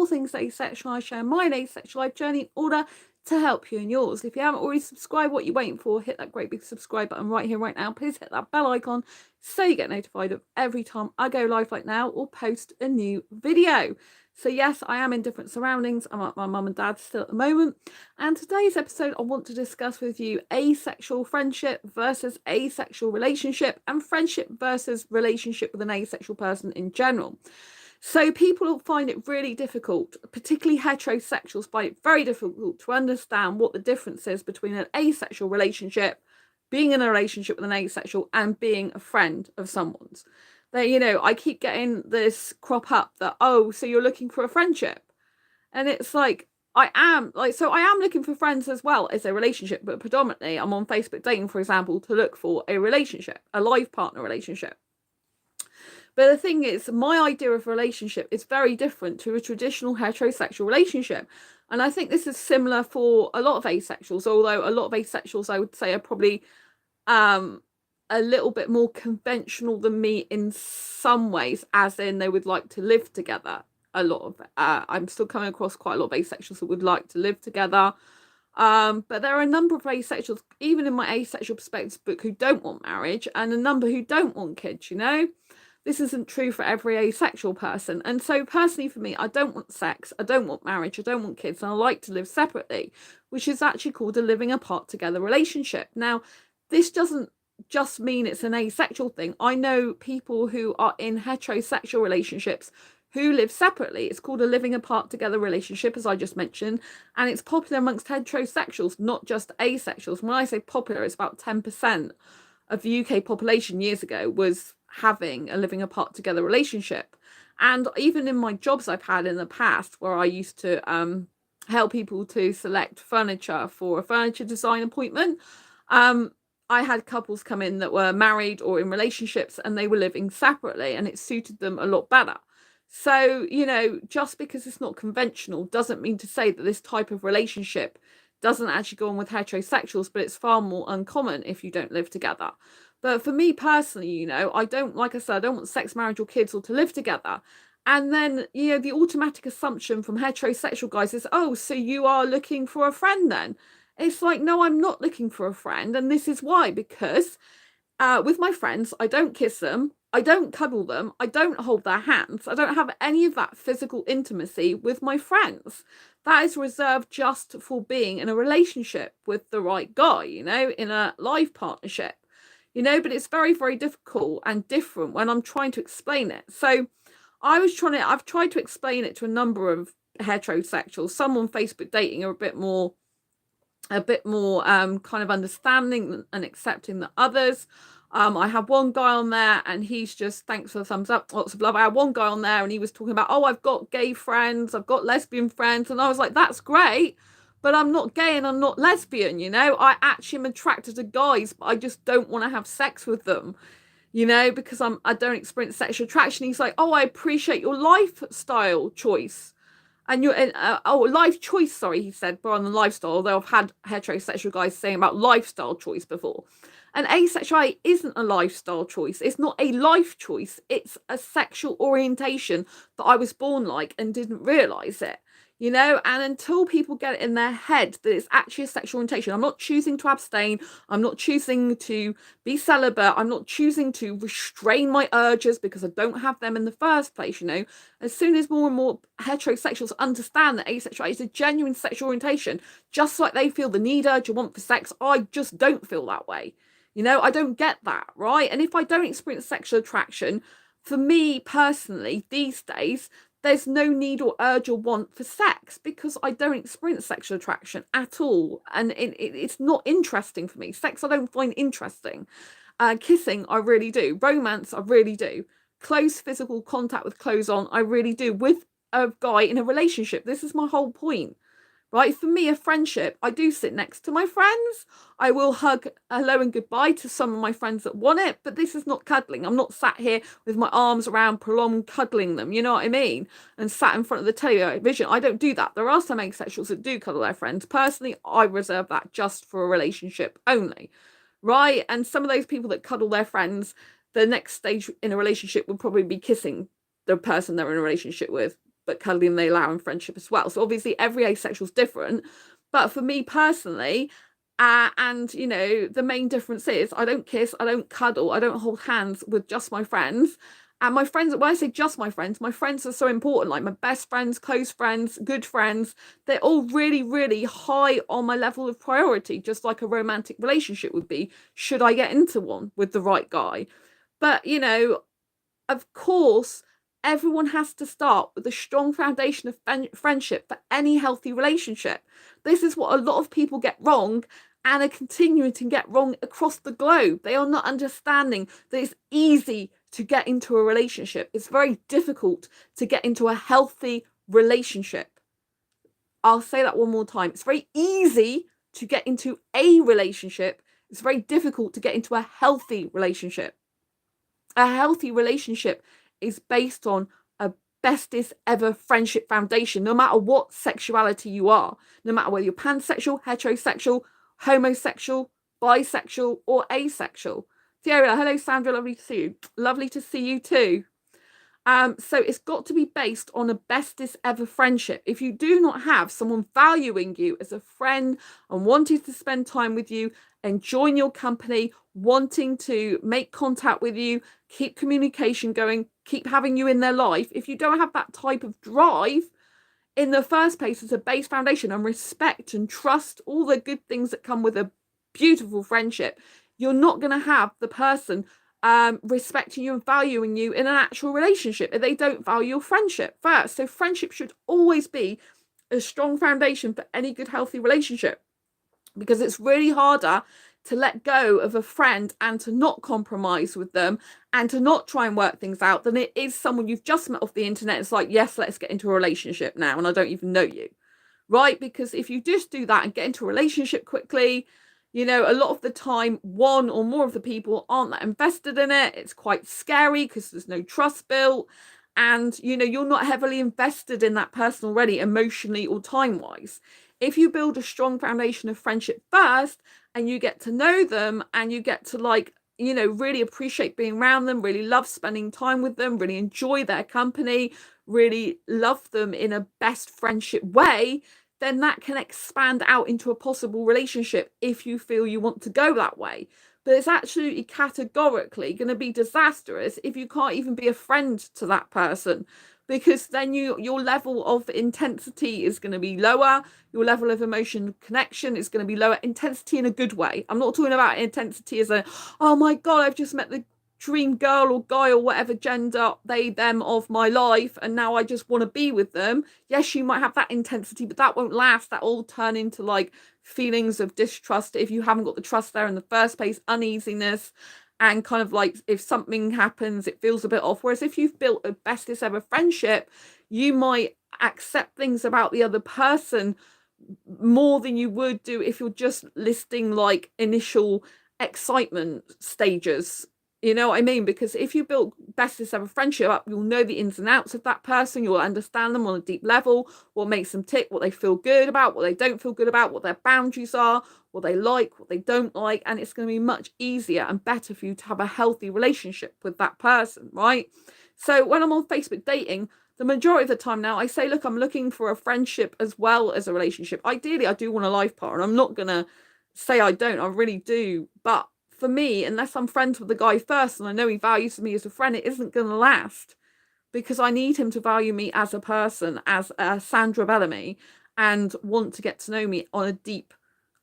things asexual. I share my asexual life journey in order to help you in yours. If you haven't already subscribed, what you're waiting for, hit that great big subscribe button right here, right now. Please hit that bell icon so you get notified of every time I go live like now or post a new video. So yes, I am in different surroundings. I'm at my mum and dad's still at the moment. And today's episode, I want to discuss with you asexual friendship versus asexual relationship, and friendship versus relationship with an asexual person in general. So people find it really difficult, particularly heterosexuals find it very difficult to understand what the difference is between an asexual relationship, being in a relationship with an asexual, and being a friend of someone's. I keep getting this crop up that, oh, so you're looking for a friendship. And it's like, I am looking for friends as well as a relationship, but predominantly I'm on Facebook dating, for example, to look for a relationship, a life partner relationship. But the thing is, my idea of relationship is very different to a traditional heterosexual relationship. And I think this is similar for a lot of asexuals, although a lot of asexuals, I would say, are probably a little bit more conventional than me in some ways, as in they would like to live together. I'm still coming across quite a lot of asexuals that would like to live together. But there are a number of asexuals, even in my asexual perspectives book, who don't want marriage, and a number who don't want kids, This isn't true for every asexual person. And so personally for me, I don't want sex, I don't want marriage, I don't want kids, and I like to live separately, which is actually called a living apart together relationship. Now, this doesn't just mean it's an asexual thing. I know people who are in heterosexual relationships who live separately. It's called a living apart together relationship, as I just mentioned, and it's popular amongst heterosexuals, not just asexuals. When I say popular, it's about 10% of the UK population years ago was having a living apart together relationship. And even in my jobs I've had in the past, where I used to help people to select furniture for a furniture design appointment, I had couples come in that were married or in relationships, and they were living separately, and it suited them a lot better. So, just because it's not conventional doesn't mean to say that this type of relationship doesn't actually go on with heterosexuals, but it's far more uncommon if you don't live together. But for me personally, I don't, like I said, I don't want sex, marriage, or kids, or to live together. And then, the automatic assumption from heterosexual guys is, oh, so you are looking for a friend then? It's like, no, I'm not looking for a friend. And this is why, because with my friends, I don't kiss them, I don't cuddle them, I don't hold their hands, I don't have any of that physical intimacy with my friends. That is reserved just for being in a relationship with the right guy, in a life partnership, but it's very, very difficult and different when I'm trying to explain it. So I've tried to explain it to a number of heterosexuals. Some on Facebook dating are a bit more kind of understanding and accepting than others. I have one guy on there and he's just, thanks for the thumbs up, lots of love. I had one guy on there and he was talking about, oh, I've got gay friends, I've got lesbian friends. And I was like, that's great, but I'm not gay and I'm not lesbian, I actually am attracted to guys, but I just don't want to have sex with them, because I don't experience sexual attraction. He's like, oh, I appreciate your lifestyle choice. And you're life choice, sorry, he said, but on the lifestyle, although I've had heterosexual guys saying about lifestyle choice before. And asexuality isn't a lifestyle choice. It's not a life choice. It's a sexual orientation that I was born like and didn't realise it. And until people get it in their head that it's actually a sexual orientation, I'm not choosing to abstain, I'm not choosing to be celibate, I'm not choosing to restrain my urges because I don't have them in the first place, as soon as more and more heterosexuals understand that asexuality is a genuine sexual orientation, just like they feel the need, urge, or want for sex, I just don't feel that way. I don't get that, right? And if I don't experience sexual attraction, for me personally, these days, there's no need or urge or want for sex because I don't experience sexual attraction at all. And it's not interesting for me. Sex, I don't find interesting. Kissing, I really do. Romance, I really do. Close physical contact with clothes on, I really do. With a guy in a relationship, this is my whole point. Right, for me, a friendship, I do sit next to my friends. I will hug hello and goodbye to some of my friends that want it, but this is not cuddling. I'm not sat here with my arms around prolonged cuddling them, you know what I mean? And sat in front of the television. I don't do that. There are some asexuals that do cuddle their friends. Personally, I reserve that just for a relationship only, right? And some of those people that cuddle their friends, the next stage in a relationship would probably be kissing the person they're in a relationship with. but cuddling they allow in friendship as well. So obviously every asexual is different. But for me personally, and you know, the main difference is I don't kiss, I don't cuddle, I don't hold hands with just my friends. And my friends, when I say just my friends are so important, like my best friends, close friends, good friends, they're all really, really high on my level of priority, just like a romantic relationship would be, should I get into one with the right guy. But, you know, of course, everyone has to start with a strong foundation of friendship for any healthy relationship. This is what a lot of people get wrong and are continuing to get wrong across the globe. They are not understanding that it's easy to get into a relationship. It's very difficult to get into a healthy relationship. I'll say that one more time. It's very easy to get into a relationship. It's very difficult to get into a healthy relationship. A healthy relationship is based on a bestest ever friendship foundation, no matter what sexuality you are, no matter whether you're pansexual, heterosexual, homosexual, bisexual, or asexual. Fiona, hello Sandra, lovely to see you. Lovely to see you too. So it's got to be based on a bestest ever friendship. If you do not have someone valuing you as a friend and wanting to spend time with you, enjoying your company, wanting to make contact with you, keep communication going, keep having you in their life, if you don't have that type of drive in the first place as a base foundation and respect and trust, all the good things that come with a beautiful friendship, you're not going to have the person respecting you and valuing you in an actual relationship if they don't value your friendship first. So friendship should always be a strong foundation for any good healthy relationship, because it's really harder to let go of a friend and to not compromise with them and to not try and work things out than it is someone you've just met off the internet. It's like, yes, let's get into a relationship now and I don't even know you, right? Because if you just do that and get into a relationship quickly, you know, a lot of the time, one or more of the people aren't that invested in it. It's quite scary because there's no trust built. And, you know, you're not heavily invested in that person already, emotionally or time-wise. If you build a strong foundation of friendship first and you get to know them and you get to, like, you know, really appreciate being around them, really love spending time with them, really enjoy their company, really love them in a best friendship way, then that can expand out into a possible relationship if you feel you want to go that way. But it's absolutely categorically going to be disastrous if you can't even be a friend to that person, because then your level of intensity is going to be lower, your level of emotion connection is going to be lower. Intensity in a good way. I'm not talking about intensity as a, oh my God, I've just met the dream girl or guy or whatever gender they them of my life and now I just want to be with them. Yes, you might have that intensity, but that won't last. That will turn into like feelings of distrust if you haven't got the trust there in the first place, uneasiness, and kind of like if something happens it feels a bit off. Whereas if you've built a bestest ever friendship, you might accept things about the other person more than you would do if you're just listing like initial excitement stages. You know what I mean? Because if you build bestest ever friendship up, you'll know the ins and outs of that person. You'll understand them on a deep level, what makes them tick, what they feel good about, what they don't feel good about, what their boundaries are, what they like, what they don't like. And it's going to be much easier and better for you to have a healthy relationship with that person, right? So when I'm on Facebook dating, the majority of the time now I say, look, I'm looking for a friendship as well as a relationship. Ideally, I do want a life partner. I'm not going to say I don't. I really do. But for me, unless I'm friends with the guy first and I know he values me as a friend, it isn't going to last, because I need him to value me as a person, as Sandra Bellamy, and want to get to know me on a deep,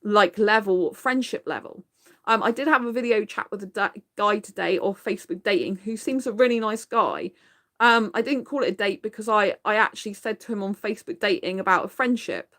like, level, friendship level. I did have a video chat with a guy today off Facebook dating who seems a really nice guy. I didn't call it a date because I actually said to him on Facebook dating about a friendship.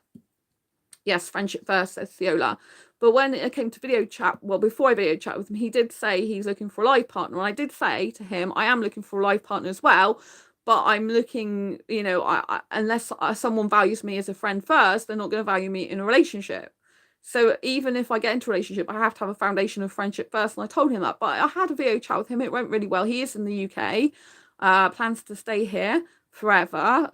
Yes, friendship first, says Fiola. But when it came to video chat, well, before I video chat with him, he did say he's looking for a life partner. And I did say to him, I am looking for a life partner as well. But I'm looking, you know, unless someone values me as a friend first, they're not going to value me in a relationship. So even if I get into a relationship, I have to have a foundation of friendship first. And I told him that. But I had a video chat with him. It went really well. He is in the UK, plans to stay here forever.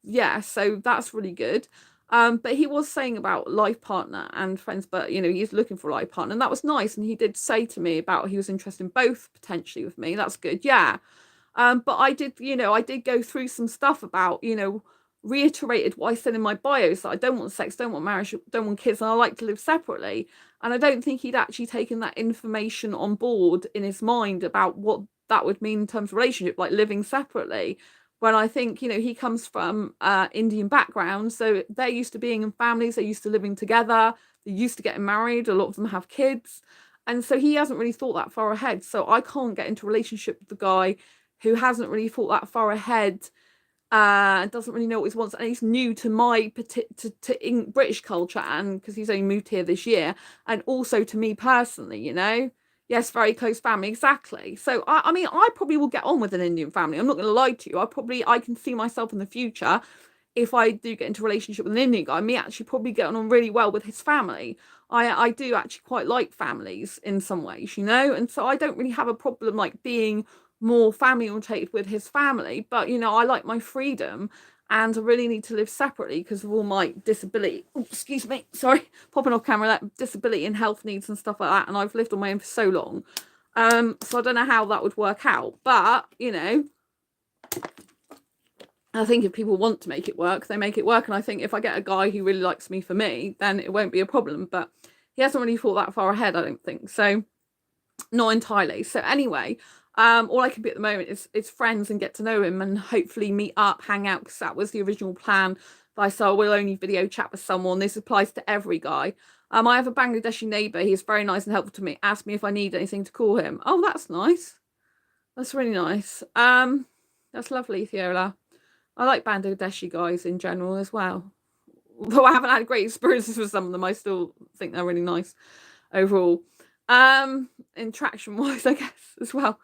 Yeah, so that's really good. But he was saying about life partner and friends, but you know, he's looking for a life partner, and that was nice. And he did say to me about he was interested in both potentially with me. That's good, yeah. But I did, you know, I did go through some stuff about, you know, reiterated what I said in my bios, that I don't want sex, don't want marriage, don't want kids, and I like to live separately. And I don't think he'd actually taken that information on board in his mind about what that would mean in terms of relationship, like living separately. When I think, you know, he comes from Indian background, so they're used to being in families, they're used to living together, they're used to getting married, a lot of them have kids. And so he hasn't really thought that far ahead. So I can't get into a relationship with the guy who hasn't really thought that far ahead, doesn't really know what he wants, and he's new to my British culture, and because he's only moved here this year, and also to me personally, you know. Yes, very close family, exactly. So I mean, I probably will get on with an Indian family. I'm not going to lie to you. I can see myself in the future, if I do get into a relationship with an Indian guy, me actually probably getting on really well with his family. I do actually quite like families in some ways, you know, and so I don't really have a problem like being more family orientated with his family. But you know, I like my freedom, and I really need to live separately because of all my disability. Oh, excuse me, sorry, popping off camera. That disability and health needs and stuff like that, and I've lived on my own for so long. So I don't know how that would work out, but you know, I think if people want to make it work, they make it work. And I think if I get a guy who really likes me for me, then it won't be a problem. But he hasn't really thought that far ahead, I don't think. So not entirely. So anyway, all I can be at the moment is friends and get to know him and hopefully meet up, hang out, because that was the original plan. That I said, we'll only video chat with someone. This applies to every guy. I have a Bangladeshi neighbour. He's very nice and helpful to me. Asked me if I need anything to call him. Oh, that's nice. That's really nice. That's lovely, Thiola. I like Bangladeshi guys in general as well. Although I haven't had great experiences with some of them, I still think they're really nice overall. Interaction wise, I guess, as well.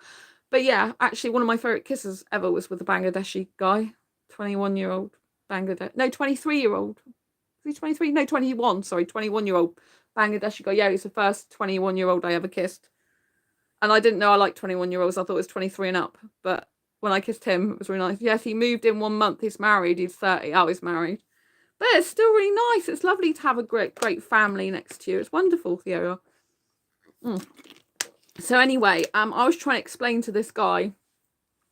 But yeah, actually one of my favorite kisses ever was with a Bangladeshi guy, 21-year-old Bangladesh. No, 23-year-old. Is he 23? No, 21. Sorry, 21-year-old Bangladeshi guy. Yeah, he's the first 21-year-old I ever kissed. And I didn't know I liked 21-year-olds. I thought it was 23 and up. But when I kissed him, it was really nice. Yes, he moved in 1 month. He's married. He's 30. Oh, he's married. But it's still really nice. It's lovely to have a great family next to you. It's wonderful, Theo. So anyway, I was trying to explain to this guy,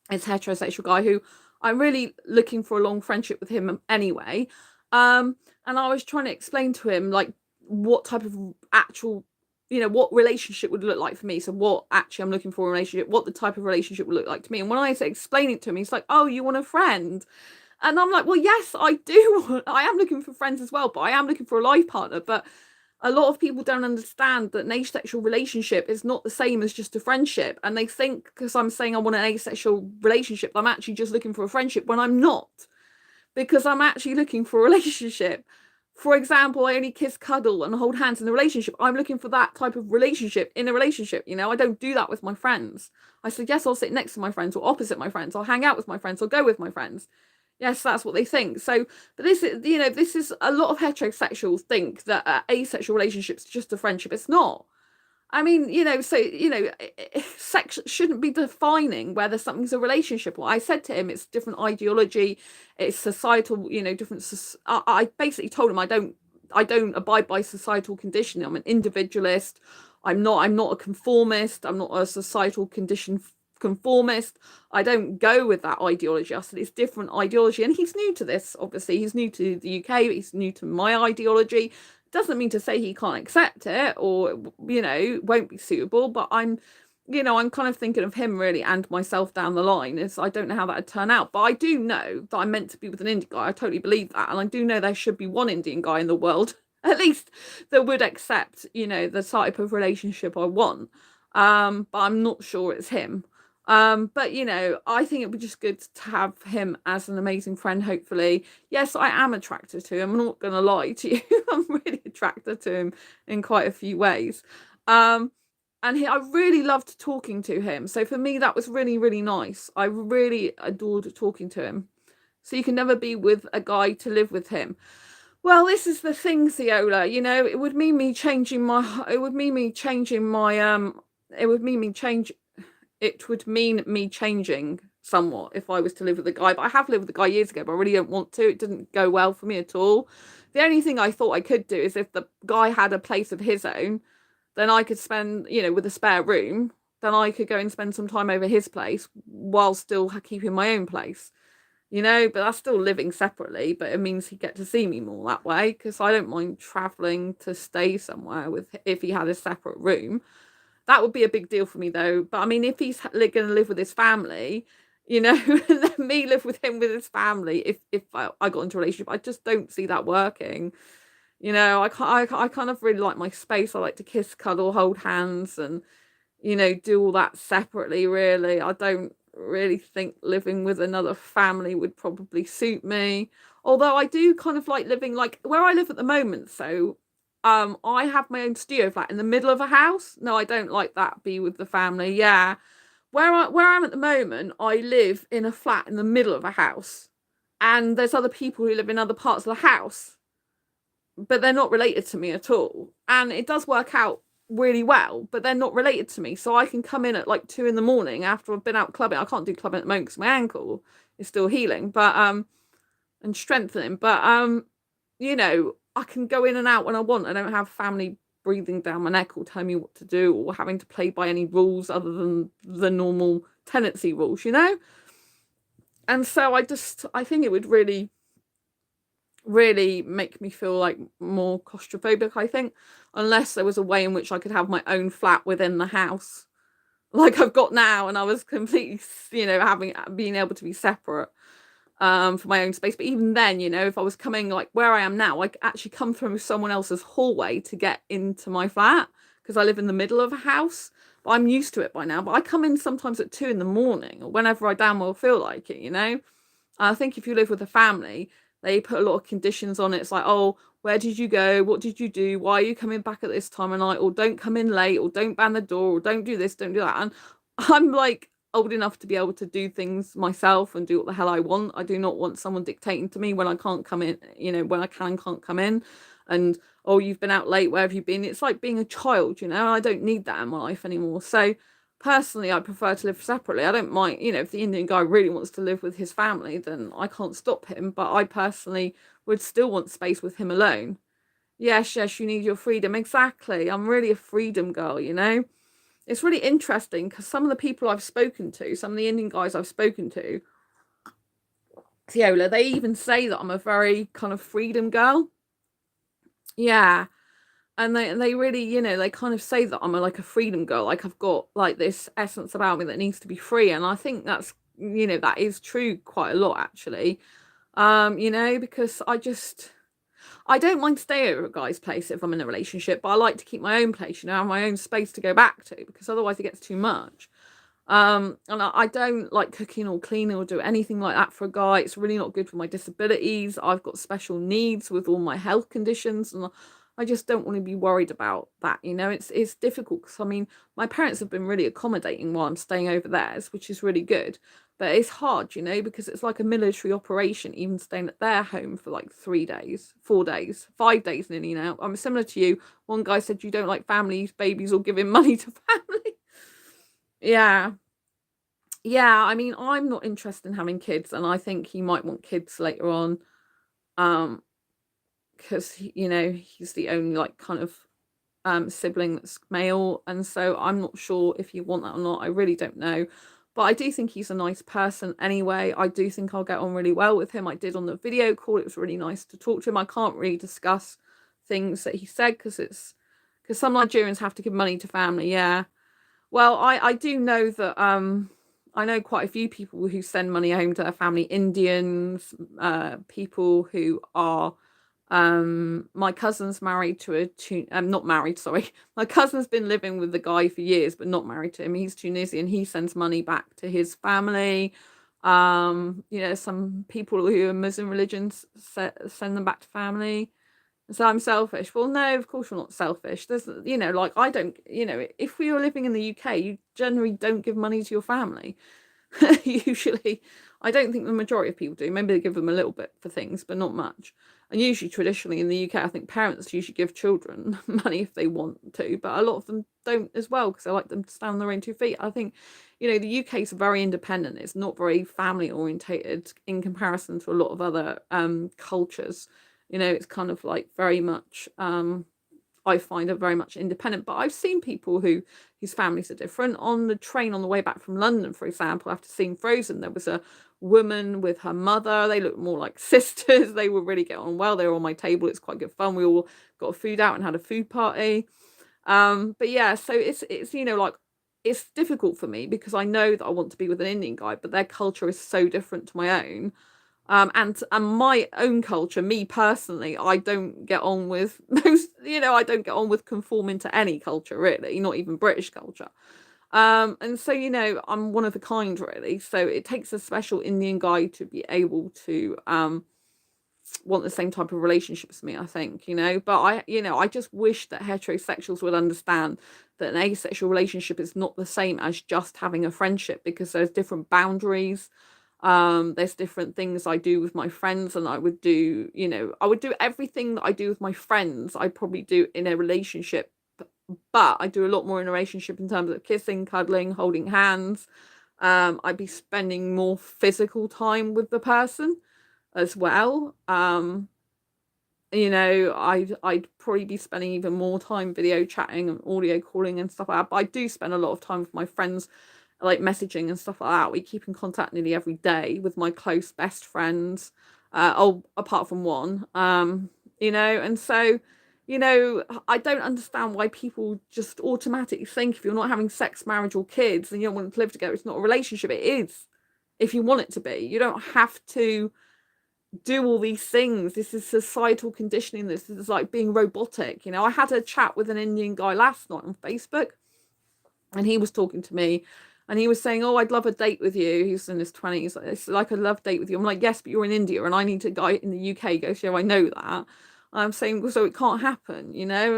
this heterosexual guy, who I'm really looking for a long friendship with him anyway. And I was trying to explain to him, like, what type of actual, you know, what relationship would look like for me. So what actually I'm looking for in a relationship, what the type of relationship would look like to me. And when I explain it to him, he's like, oh, you want a friend? And I'm like, well, yes, I do. I am looking for friends as well, but I am looking for a life partner. But a lot of people don't understand that an asexual relationship is not the same as just a friendship. And they think because I'm saying I want an asexual relationship, I'm actually just looking for a friendship, when I'm not. Because I'm actually looking for a relationship. For example, I only kiss, cuddle, and hold hands in a relationship. I'm looking for that type of relationship in a relationship. You know, I don't do that with my friends. I said, yes, I'll sit next to my friends or opposite my friends. I'll hang out with my friends. I'll go with my friends. Yes, that's what they think. So, but this is, you know, this is a lot of heterosexuals think that asexual relationships are just a friendship. It's not. I mean, you know, so, you know, sex shouldn't be defining whether something's a relationship. What I said to him, it's different ideology, it's societal, you know, different. I basically told him I don't abide by societal conditioning. I'm an individualist. I'm not a conformist. I'm not a societal condition conformist. I don't go with that ideology. I said it's different ideology, and he's new to this. Obviously, he's new to the UK. He's new to my ideology. Doesn't mean to say he can't accept it or, you know, won't be suitable, but I'm kind of thinking of him really and myself down the line. I don't know how that would turn out, but I do know that I'm meant to be with an Indian guy. I totally believe that, and I do know there should be one Indian guy in the world at least that would accept, you know, the type of relationship I want. But I'm not sure it's him. But you know, I think it would be just good to have him as an amazing friend, hopefully. Yes, I am attracted to him. I'm not gonna lie to you. I'm really attracted to him in quite a few ways. And I really loved talking to him. So for me, that was really, really nice. I really adored talking to him. So you can never be with a guy to live with him. Well, this is the thing, Thiola, you know, it would mean me changing my it would mean me changing somewhat if I was to live with a guy. But I have lived with a guy years ago, but I really don't want to. It didn't go well for me at all. The only thing I thought I could do is if the guy had a place of his own, then I could spend, you know, with a spare room, then I could go and spend some time over his place while still keeping my own place. you know, but that's still living separately, but it means he'd get to see me more that way, because I don't mind traveling to stay somewhere with, if he had a separate room. That would be a big deal for me though. But I mean, if he's going to live with his family, you know, and then me live with him with his family, if I got into a relationship, I just don't see that working. You know, I kind of really like my space. I like to kiss, cuddle, hold hands, and, you know, do all that separately, really. I don't really think living with another family would probably suit me. Although I do kind of like living like where I live at the moment. So I have my own studio flat in the middle of a house. No, I don't like that, be with the family. Yeah. Where I'm at the moment, I live in a flat in the middle of a house. And there's other people who live in other parts of the house, but they're not related to me at all. And it does work out really well, but they're not related to me. So I can come in at like 2 in the morning after I've been out clubbing. I can't do clubbing at the moment because my ankle is still healing, but and strengthening. But you know, I can go in and out when I want. I don't have family breathing down my neck or telling me what to do or having to play by any rules other than the normal tenancy rules, you know? And so I think it would really make me feel like more claustrophobic, I think, unless there was a way in which I could have my own flat within the house like I've got now, and I was completely, you know, being able to be separate for my own space. But even then, you know, if I was coming like where I am now, I actually come through someone else's hallway to get into my flat because I live in the middle of a house. But I'm used to it by now. But I come in sometimes at 2 in the morning or whenever I damn well feel like it, you know. I think if you live with a family, they put a lot of conditions on it. It's like, oh, where did you go? What did you do? Why are you coming back at this time of night? Or don't come in late, or don't ban the door, or don't do this, don't do that. And I'm like old enough to be able to do things myself and do what the hell I want. I do not want someone dictating to me when I can't come in, you know, when I can and can't come in. And, oh, you've been out late, where have you been? It's like being a child, you know, and I don't need that in my life anymore. So personally, I prefer to live separately. I don't mind, you know, if the Indian guy really wants to live with his family, then I can't stop him. But I personally would still want space with him alone. Yes, yes, you need your freedom. Exactly. I'm really a freedom girl, you know? It's really interesting because some of the people I've spoken to, some of the Indian guys I've spoken to, Theola, they even say that I'm a very kind of freedom girl. Yeah. And they really, you know, they kind of say that I'm like a freedom girl, like I've got like this essence about me that needs to be free. And I think that's, you know, that is true quite a lot actually. You know, because I don't mind staying at a guy's place if I'm in a relationship, but I like to keep my own place, you know, have my own space to go back to, because otherwise it gets too much. And I don't like cooking or cleaning or do anything like that for a guy. It's really not good for my disabilities. I've got special needs with all my health conditions, and I just don't want to be worried about that. You know, it's difficult because I mean, my parents have been really accommodating while I'm staying over theirs, which is really good. But it's hard, you know, because it's like a military operation, even staying at their home for like 3 days, 4 days, 5 days nearly now. I'm similar to you. One guy said you don't like families, babies, or giving money to family. Yeah. Yeah, I mean, I'm not interested in having kids, and I think he might want kids later on. Because you know, he's the only like kind of sibling that's male, and so I'm not sure if you want that or not. I really don't know. But I do think he's a nice person anyway. I do think I'll get on really well with him. I did on the video call. It was really nice to talk to him. I can't really discuss things that he said because some Nigerians have to give money to family. Yeah. Well, I do know that I know quite a few people who send money home to their family. Indians, people who are my cousin's married to not married, sorry. My cousin's been living with the guy for years, but not married to him. He's Tunisian. He sends money back to his family. You know, some people who are Muslim religions send them back to family. So I'm selfish. Well, no, of course you're not selfish. There's, you know, like I don't, you know, if we were living in the UK, you generally don't give money to your family. Usually, I don't think the majority of people do. Maybe they give them a little bit for things, but not much. And usually, traditionally in the UK, I think parents usually give children money if they want to, but a lot of them don't as well because they like them to stand on their own 2 feet. I think, you know, the UK is very independent. It's not very family orientated in comparison to a lot of other cultures. You know, it's kind of like very much I find are very much independent. But I've seen people whose families are different. On the train on the way back from London, for example, after seeing Frozen, there was a woman with her mother. They looked more like sisters. They were really getting on well. They were on my table. It's quite good fun. We all got food out and had a food party. But yeah, so it's like it's difficult for me because I know that I want to be with an Indian guy, but their culture is so different to my own. And my own culture, me personally, I don't get on with most, I don't get on with conforming to any culture really, not even British culture. And so, I'm one of a kind really. So it takes a special Indian guy to be able to want the same type of relationship as me, I think, but I just wish that heterosexuals would understand that an asexual relationship is not the same as just having a friendship, because there's different boundaries. There's different things I do with my friends, and I would do everything that I do with my friends I probably do in a relationship, but I do a lot more in a relationship in terms of kissing, cuddling, holding hands. I'd be spending more physical time with the person as well. I'd probably be spending even more time video chatting and audio calling and stuff like that. But I do spend a lot of time with my friends, like messaging and stuff like that. We keep in contact nearly every day with my close best friends, apart from one. And so, I don't understand why people just automatically think if you're not having sex, marriage, or kids, and you don't want to live together, it's not a relationship. It is, if you want it to be. You don't have to do all these things. This is societal conditioning. This is like being robotic. I had a chat with an Indian guy last night on Facebook, and he was talking to me, and he was saying, "Oh, I'd love a date with you." He's in his 20s. It's like, "I'd love a date with you." I'm like, "Yes, but you're in India, and I need a guy in the UK." He goes, "Yeah, I know that." I'm saying, "So it can't happen,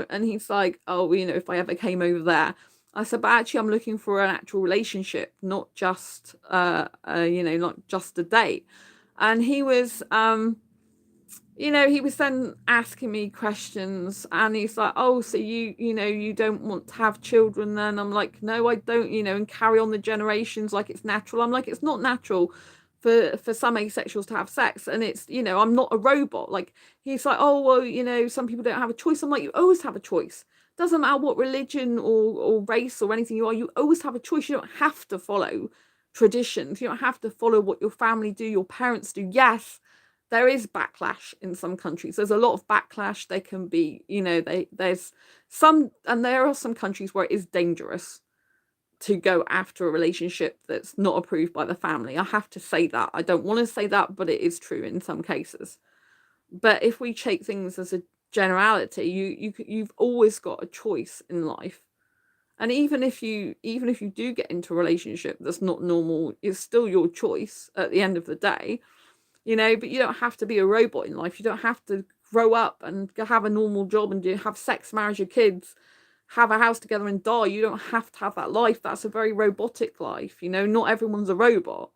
And he's like, "Oh, if I ever came over there." I said, "But actually, I'm looking for an actual relationship, not just, not just a date." And he was he was then asking me questions, and he's like, "Oh, so you don't want to have children then?" I'm like, "No, I don't," and carry on the generations like it's natural. I'm like, it's not natural for some asexuals to have sex, and it's, I'm not a robot. Like, he's like, "Oh, well, some people don't have a choice." I'm like, "You always have a choice. Doesn't matter what religion or race or anything you are, you always have a choice. You don't have to follow traditions. You don't have to follow what your family do, your parents do. Yes, there is backlash in some countries. There's a lot of backlash. There can be, there's some, and there are some countries where it is dangerous to go after a relationship that's not approved by the family. I have to say that. I don't want to say that, but it is true in some cases. But if we take things as a generality, you've always got a choice in life. And even if you do get into a relationship that's not normal, it's still your choice at the end of the day. But you don't have to be a robot in life. You don't have to grow up and have a normal job and have sex, marriage, your kids, have a house together and die. You don't have to have that life. That's a very robotic life. Not everyone's a robot.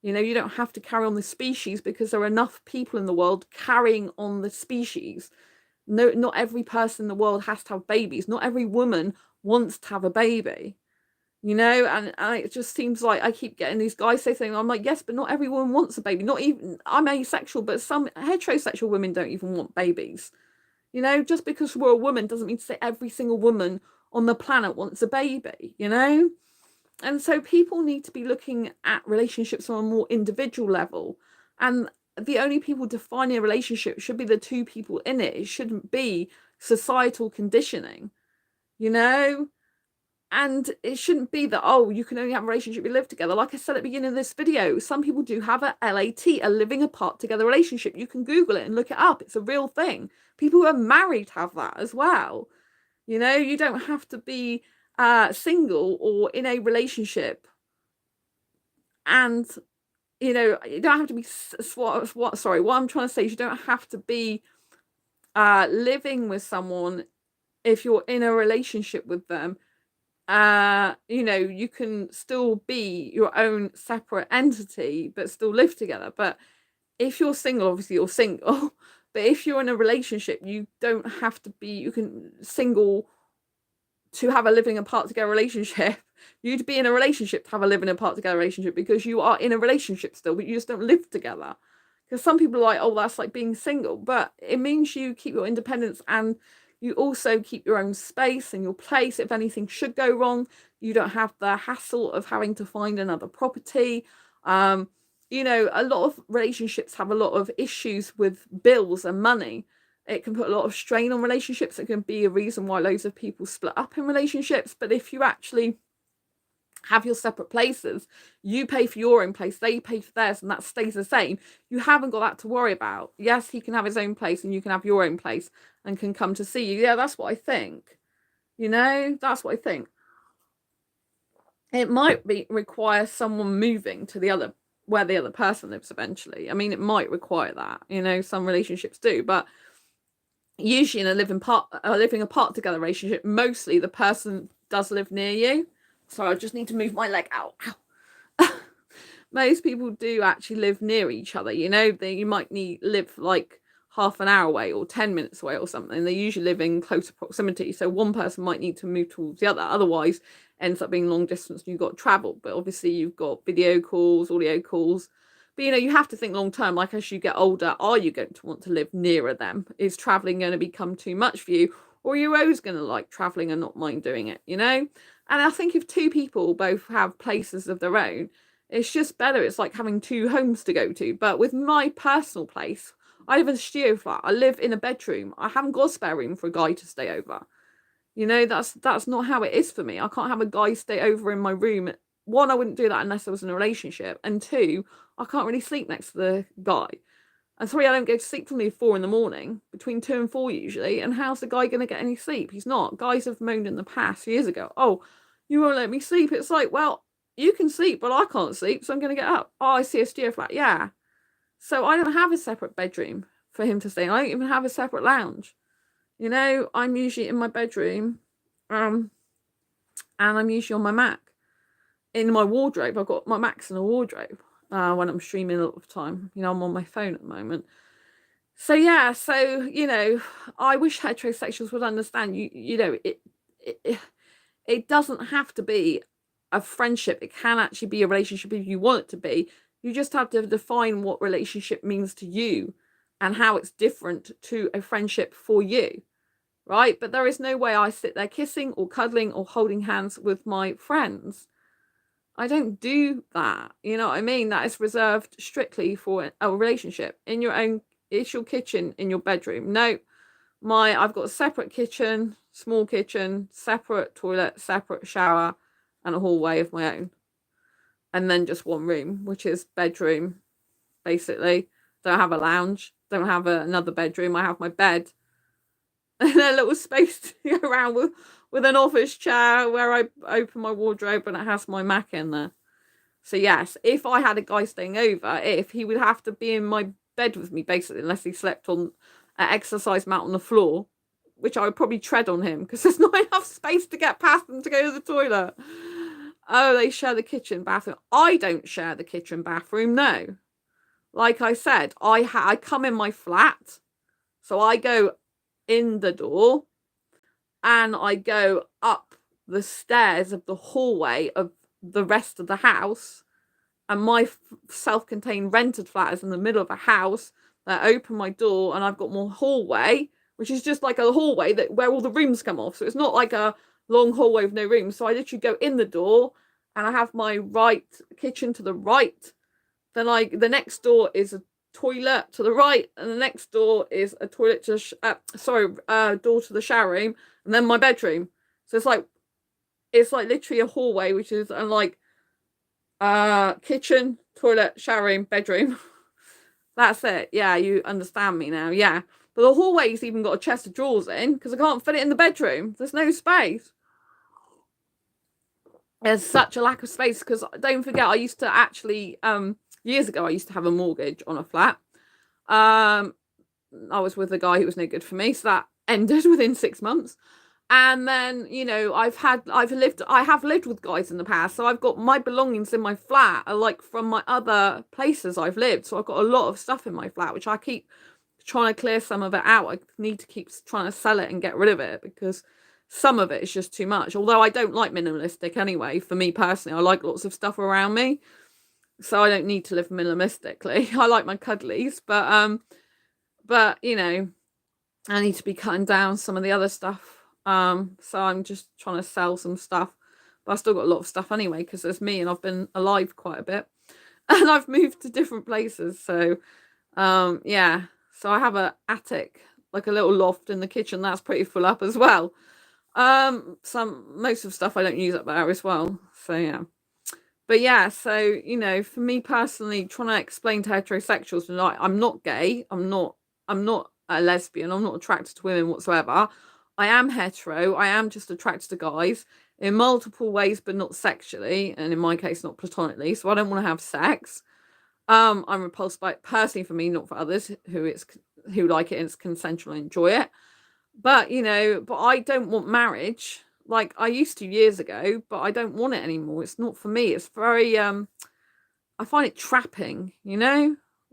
You don't have to carry on the species because there are enough people in the world carrying on the species. No, not every person in the world has to have babies. Not every woman wants to have a baby. And it just seems like I keep getting these guys say things. I'm like, yes, but not every woman wants a baby. Not even, I'm asexual, but some heterosexual women don't even want babies. Just because we're a woman doesn't mean to say every single woman on the planet wants a baby, And so people need to be looking at relationships on a more individual level. And the only people defining a relationship should be the two people in it. It shouldn't be societal conditioning, And it shouldn't be that, oh, you can only have a relationship you live together. Like I said at the beginning of this video, some people do have a LAT, a living apart together relationship. You can Google it and look it up. It's a real thing. People who are married have that as well. You don't have to be single or in a relationship. And, you don't have to be, what I'm trying to say is you don't have to be living with someone if you're in a relationship with them. You can still be your own separate entity, but still live together. But if you're single, obviously you're single. But if you're in a relationship, you don't have to be, you can single to have a living apart together relationship. You'd be in a relationship to have a living apart together relationship because you are in a relationship still, but you just don't live together. Because some people are like, oh, that's like being single. But it means you keep your independence and You also keep your own space and your place. If anything should go wrong, you don't have the hassle of having to find another property. You know, a lot of relationships have a lot of issues with bills and money. It can put a lot of strain on relationships. It can be a reason why loads of people split up in relationships. But if you actually have your separate places, you pay for your own place, they pay for theirs, and that stays the same, you haven't got that to worry about. Yes, he can have his own place and you can have your own place and can come to see you. Yeah, that's what I think. You know, that's what I think. It might require someone moving to the other, where the other person lives eventually. I mean, it might require that, you know, some relationships do, but usually in a living apart together relationship, mostly the person does live near you. So I just need to move my leg out. Most people do actually live near each other, you know. You might live like half an hour away or 10 minutes away or something. They usually live in closer proximity, so one person might need to move towards the other, otherwise ends up being long distance and you've got to travel. But obviously you've got video calls, audio calls, but you know, you have to think long term. Like, as you get older, are you going to want to live nearer them? Is traveling going to become too much for you, or are you always going to like traveling and not mind doing it, you know? And I think if two people both have places of their own, it's just better. It's like having two homes to go to. But with my personal place, I live in a studio flat. I live in a bedroom. I haven't got a spare room for a guy to stay over. You know, that's not how it is for me. I can't have a guy stay over in my room. One, I wouldn't do that unless I was in a relationship. And two, I can't really sleep next to the guy. And three, I don't go to sleep till nearly 4 a.m, between 2 and 4 usually. And how's the guy going to get any sleep? He's not. Guys have moaned in the past years ago, oh, you won't let me sleep. It's like, well, you can sleep, but I can't sleep, so I'm going to get up. Oh, I see a studio flat. Yeah. So I don't have a separate bedroom for him to stay in. I don't even have a separate lounge. You know, I'm usually in my bedroom, and I'm usually on my Mac. In my wardrobe, I've got my Macs in a wardrobe when I'm streaming a lot of time. You know, I'm on my phone at the moment. So yeah, so you know, I wish heterosexuals would understand. You know, it doesn't have to be a friendship. It can actually be a relationship if you want it to be. You just have to define what relationship means to you and how it's different to a friendship for you, right? But there is no way I sit there kissing or cuddling or holding hands with my friends. I don't do that. You know what I mean? That is reserved strictly for a relationship. In your own, it's your kitchen in your bedroom. No, I've got a separate kitchen, small kitchen, separate toilet, separate shower, and a hallway of my own. And then just one room, which is bedroom, basically. Don't have a lounge, don't have another bedroom. I have my bed and a little space to go around with an office chair where I open my wardrobe and it has my Mac in there. So yes, if I had a guy staying over, he would have to be in my bed with me, basically, unless he slept on an exercise mat on the floor, which I would probably tread on him because there's not enough space to get past them to go to the toilet. Oh, they share the kitchen bathroom. I don't share the kitchen bathroom, no. Like I said, I come in my flat, so I go in the door and I go up the stairs of the hallway of the rest of the house, and my self-contained rented flat is in the middle of a house. I open my door and I've got more hallway, which is just like a hallway where all the rooms come off. So it's not like a long hallway with no rooms. So I literally go in the door and I have my right kitchen to the right. Then the next door is a toilet to the right, and the next door is a toilet to door to the shower room, and then my bedroom. So it's like literally a hallway, which is like kitchen, toilet, shower room, bedroom. That's it. Yeah, you understand me now. Yeah, but the hallway's even got a chest of drawers in because I can't fit it in the bedroom. There's no space. There's such a lack of space because don't forget, I used to actually years ago I used to have a mortgage on a flat. I was with a guy who was no good for me, so that ended within 6 months. And then, you know, I have lived with guys in the past, so I've got my belongings in my flat are like from my other places I've lived. So I've got a lot of stuff in my flat, which I keep trying to clear some of it out. I need to keep trying to sell it and get rid of it because some of it is just too much. Although I don't like minimalistic anyway. For me personally, I like lots of stuff around me, so I don't need to live minimalistically. I like my cuddlies, but you know, I need to be cutting down some of the other stuff. So I'm just trying to sell some stuff, but I've still got a lot of stuff anyway because there's me and I've been alive quite a bit, and I've moved to different places. So yeah, so I have a attic, like a little loft in the kitchen that's pretty full up as well. Most of stuff I don't use up there as well. So yeah. But yeah, so for me personally, trying to explain to heterosexuals, like, I'm not gay, I'm not a lesbian, I'm not attracted to women whatsoever. I am hetero, I am just attracted to guys in multiple ways, but not sexually, and in my case, not platonically. So I don't want to have sex. I'm repulsed by it personally, for me, not for others who like it and it's consensual and enjoy it. But but I don't want marriage like I used to years ago, but I don't want it anymore. It's not for me. It's very I find it trapping,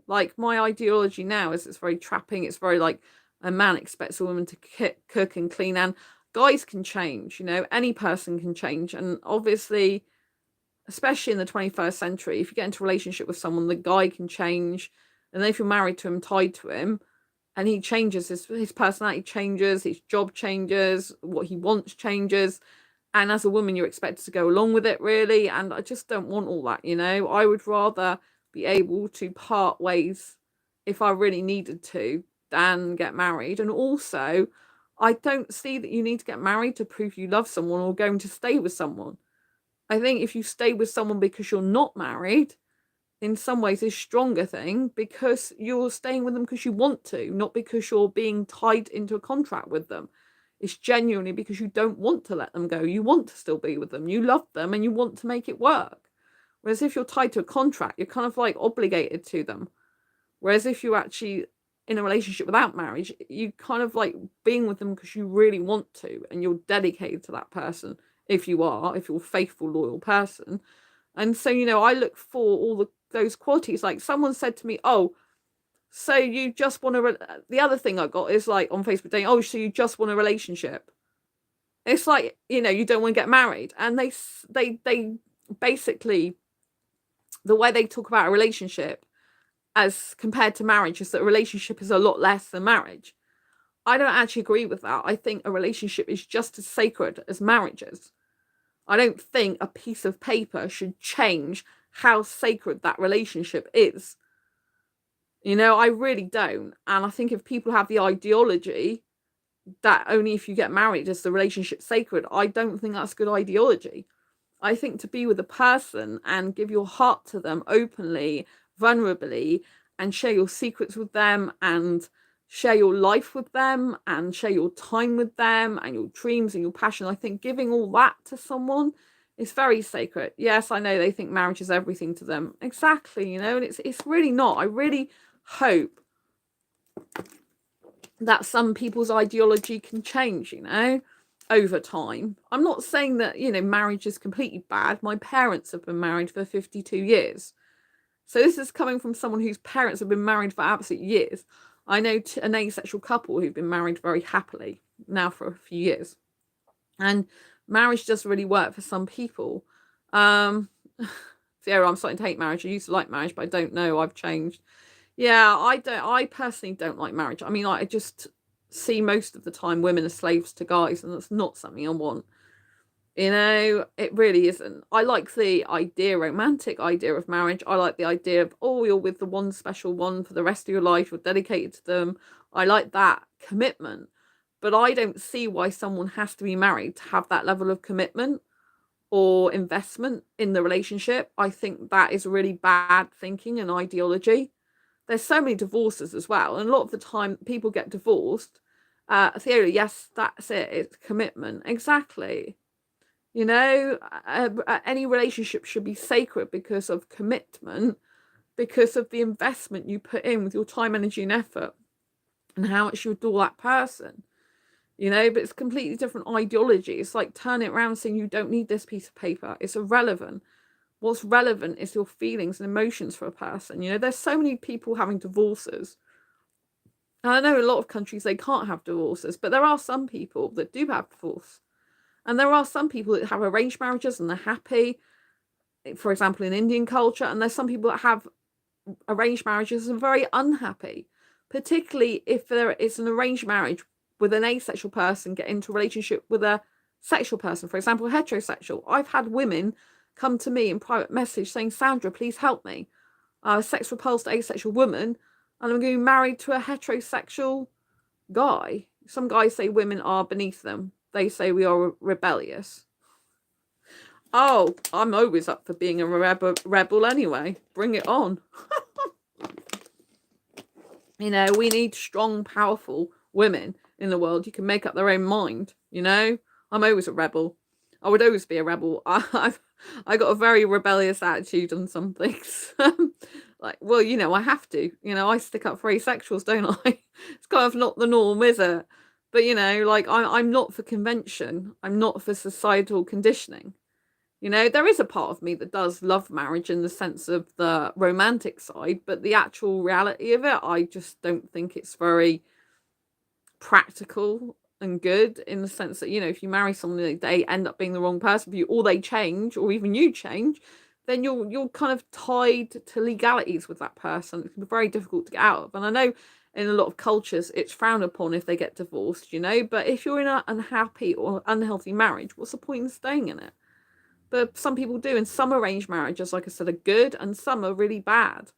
Like, my ideology now is it's very trapping. It's very like a man expects a woman to cook and clean, and guys can change, any person can change. And obviously, especially in the 21st century, if you get into a relationship with someone, the guy can change. And then if you're married to him, tied to him, and he changes, his personality changes, his job changes, what he wants changes, and as a woman you're expected to go along with it, really. And I just don't want all that. I would rather be able to part ways if I really needed to than get married. And also, I don't see that you need to get married to prove you love someone or going to stay with someone. I think if you stay with someone because you're not married, in some ways is a stronger thing, because you're staying with them because you want to, not because you're being tied into a contract with them. It's genuinely because you don't want to let them go. You want to still be with them. You love them and you want to make it work. Whereas if you're tied to a contract, you're kind of like obligated to them. Whereas if you're actually in a relationship without marriage, you kind of like being with them because you really want to, and you're dedicated to that person. If you're a faithful, loyal person. And so, I look for all those qualities. Like, someone said to me, oh, so you just want the other thing I got is like on Facebook saying, oh, so you just want a relationship. It's like, you don't want to get married. And they basically, the way they talk about a relationship as compared to marriage is that a relationship is a lot less than marriage. I don't actually agree with that. I think a relationship is just as sacred as marriages. I don't think a piece of paper should change how sacred that relationship is. I really don't. And I think if people have the ideology that only if you get married is the relationship sacred, I don't think that's good ideology. I think to be with a person and give your heart to them openly, vulnerably, and share your secrets with them, and share your life with them, and share your time with them, and your dreams and your passion, I think giving all that to someone is very sacred. Yes, I know they think marriage is everything to them. Exactly, and it's really not. I really hope that some people's ideology can change, over time. I'm not saying that, marriage is completely bad. My parents have been married for 52 years. So this is coming from someone whose parents have been married for absolute years. I know an asexual couple who've been married very happily now for a few years. And marriage does really work for some people. Sarah, I'm starting to hate marriage. I used to like marriage, but I don't know. I've changed. Yeah, I personally don't like marriage. I mean, I just see most of the time women as slaves to guys, and that's not something I want. It really isn't. I like the romantic idea of marriage. I like the idea of, oh, you're with the one special one for the rest of your life, you're dedicated to them. I like that commitment. But I don't see why someone has to be married to have that level of commitment or investment in the relationship. I think that is really bad thinking and ideology. There's so many divorces as well, and a lot of the time people get divorced. Theory, yes, that's it. It's commitment. Exactly. Any relationship should be sacred because of commitment, because of the investment you put in with your time, energy, and effort, and how much you adore that person. But it's completely different ideology. It's like turn it around saying you don't need this piece of paper. It's irrelevant. What's relevant is your feelings and emotions for a person. There's so many people having divorces. And I know a lot of countries they can't have divorces, but there are some people that do have divorce. And there are some people that have arranged marriages and they're happy, for example, in Indian culture. And there's some people that have arranged marriages and are very unhappy. particularly if there is an arranged marriage with an asexual person get into a relationship with a sexual person, for example, heterosexual. I've had women come to me in private message saying, Sandra, please help me. I'm a sex repulsed asexual woman, and I'm getting married to a heterosexual guy. Some guys say women are beneath them. They say we are rebellious. Oh, I'm always up for being a rebel anyway. Bring it on. You know, we need strong, powerful women in the world who can make up their own mind. You know, I'm always a rebel. I would always be a rebel. I got a very rebellious attitude on some things. Like, well, you know, I have to. You know, I stick up for asexuals, don't I? It's kind of not the norm, is it? But you know, like I'm not for convention. I'm not for societal conditioning. You know, there is a part of me that does love marriage in the sense of the romantic side, but the actual reality of it, I just don't think it's very practical and good, in the sense that, you know, if you marry someone, they end up being the wrong person for you, or they change, or even you change, then you're kind of tied to legalities with that person. It can be very difficult to get out of. And I know in a lot of cultures it's frowned upon if they get divorced, you know, but if you're in an unhappy or unhealthy marriage, what's the point in staying in it? But some people do, and some arranged marriages, like I said, are good, and some are really bad.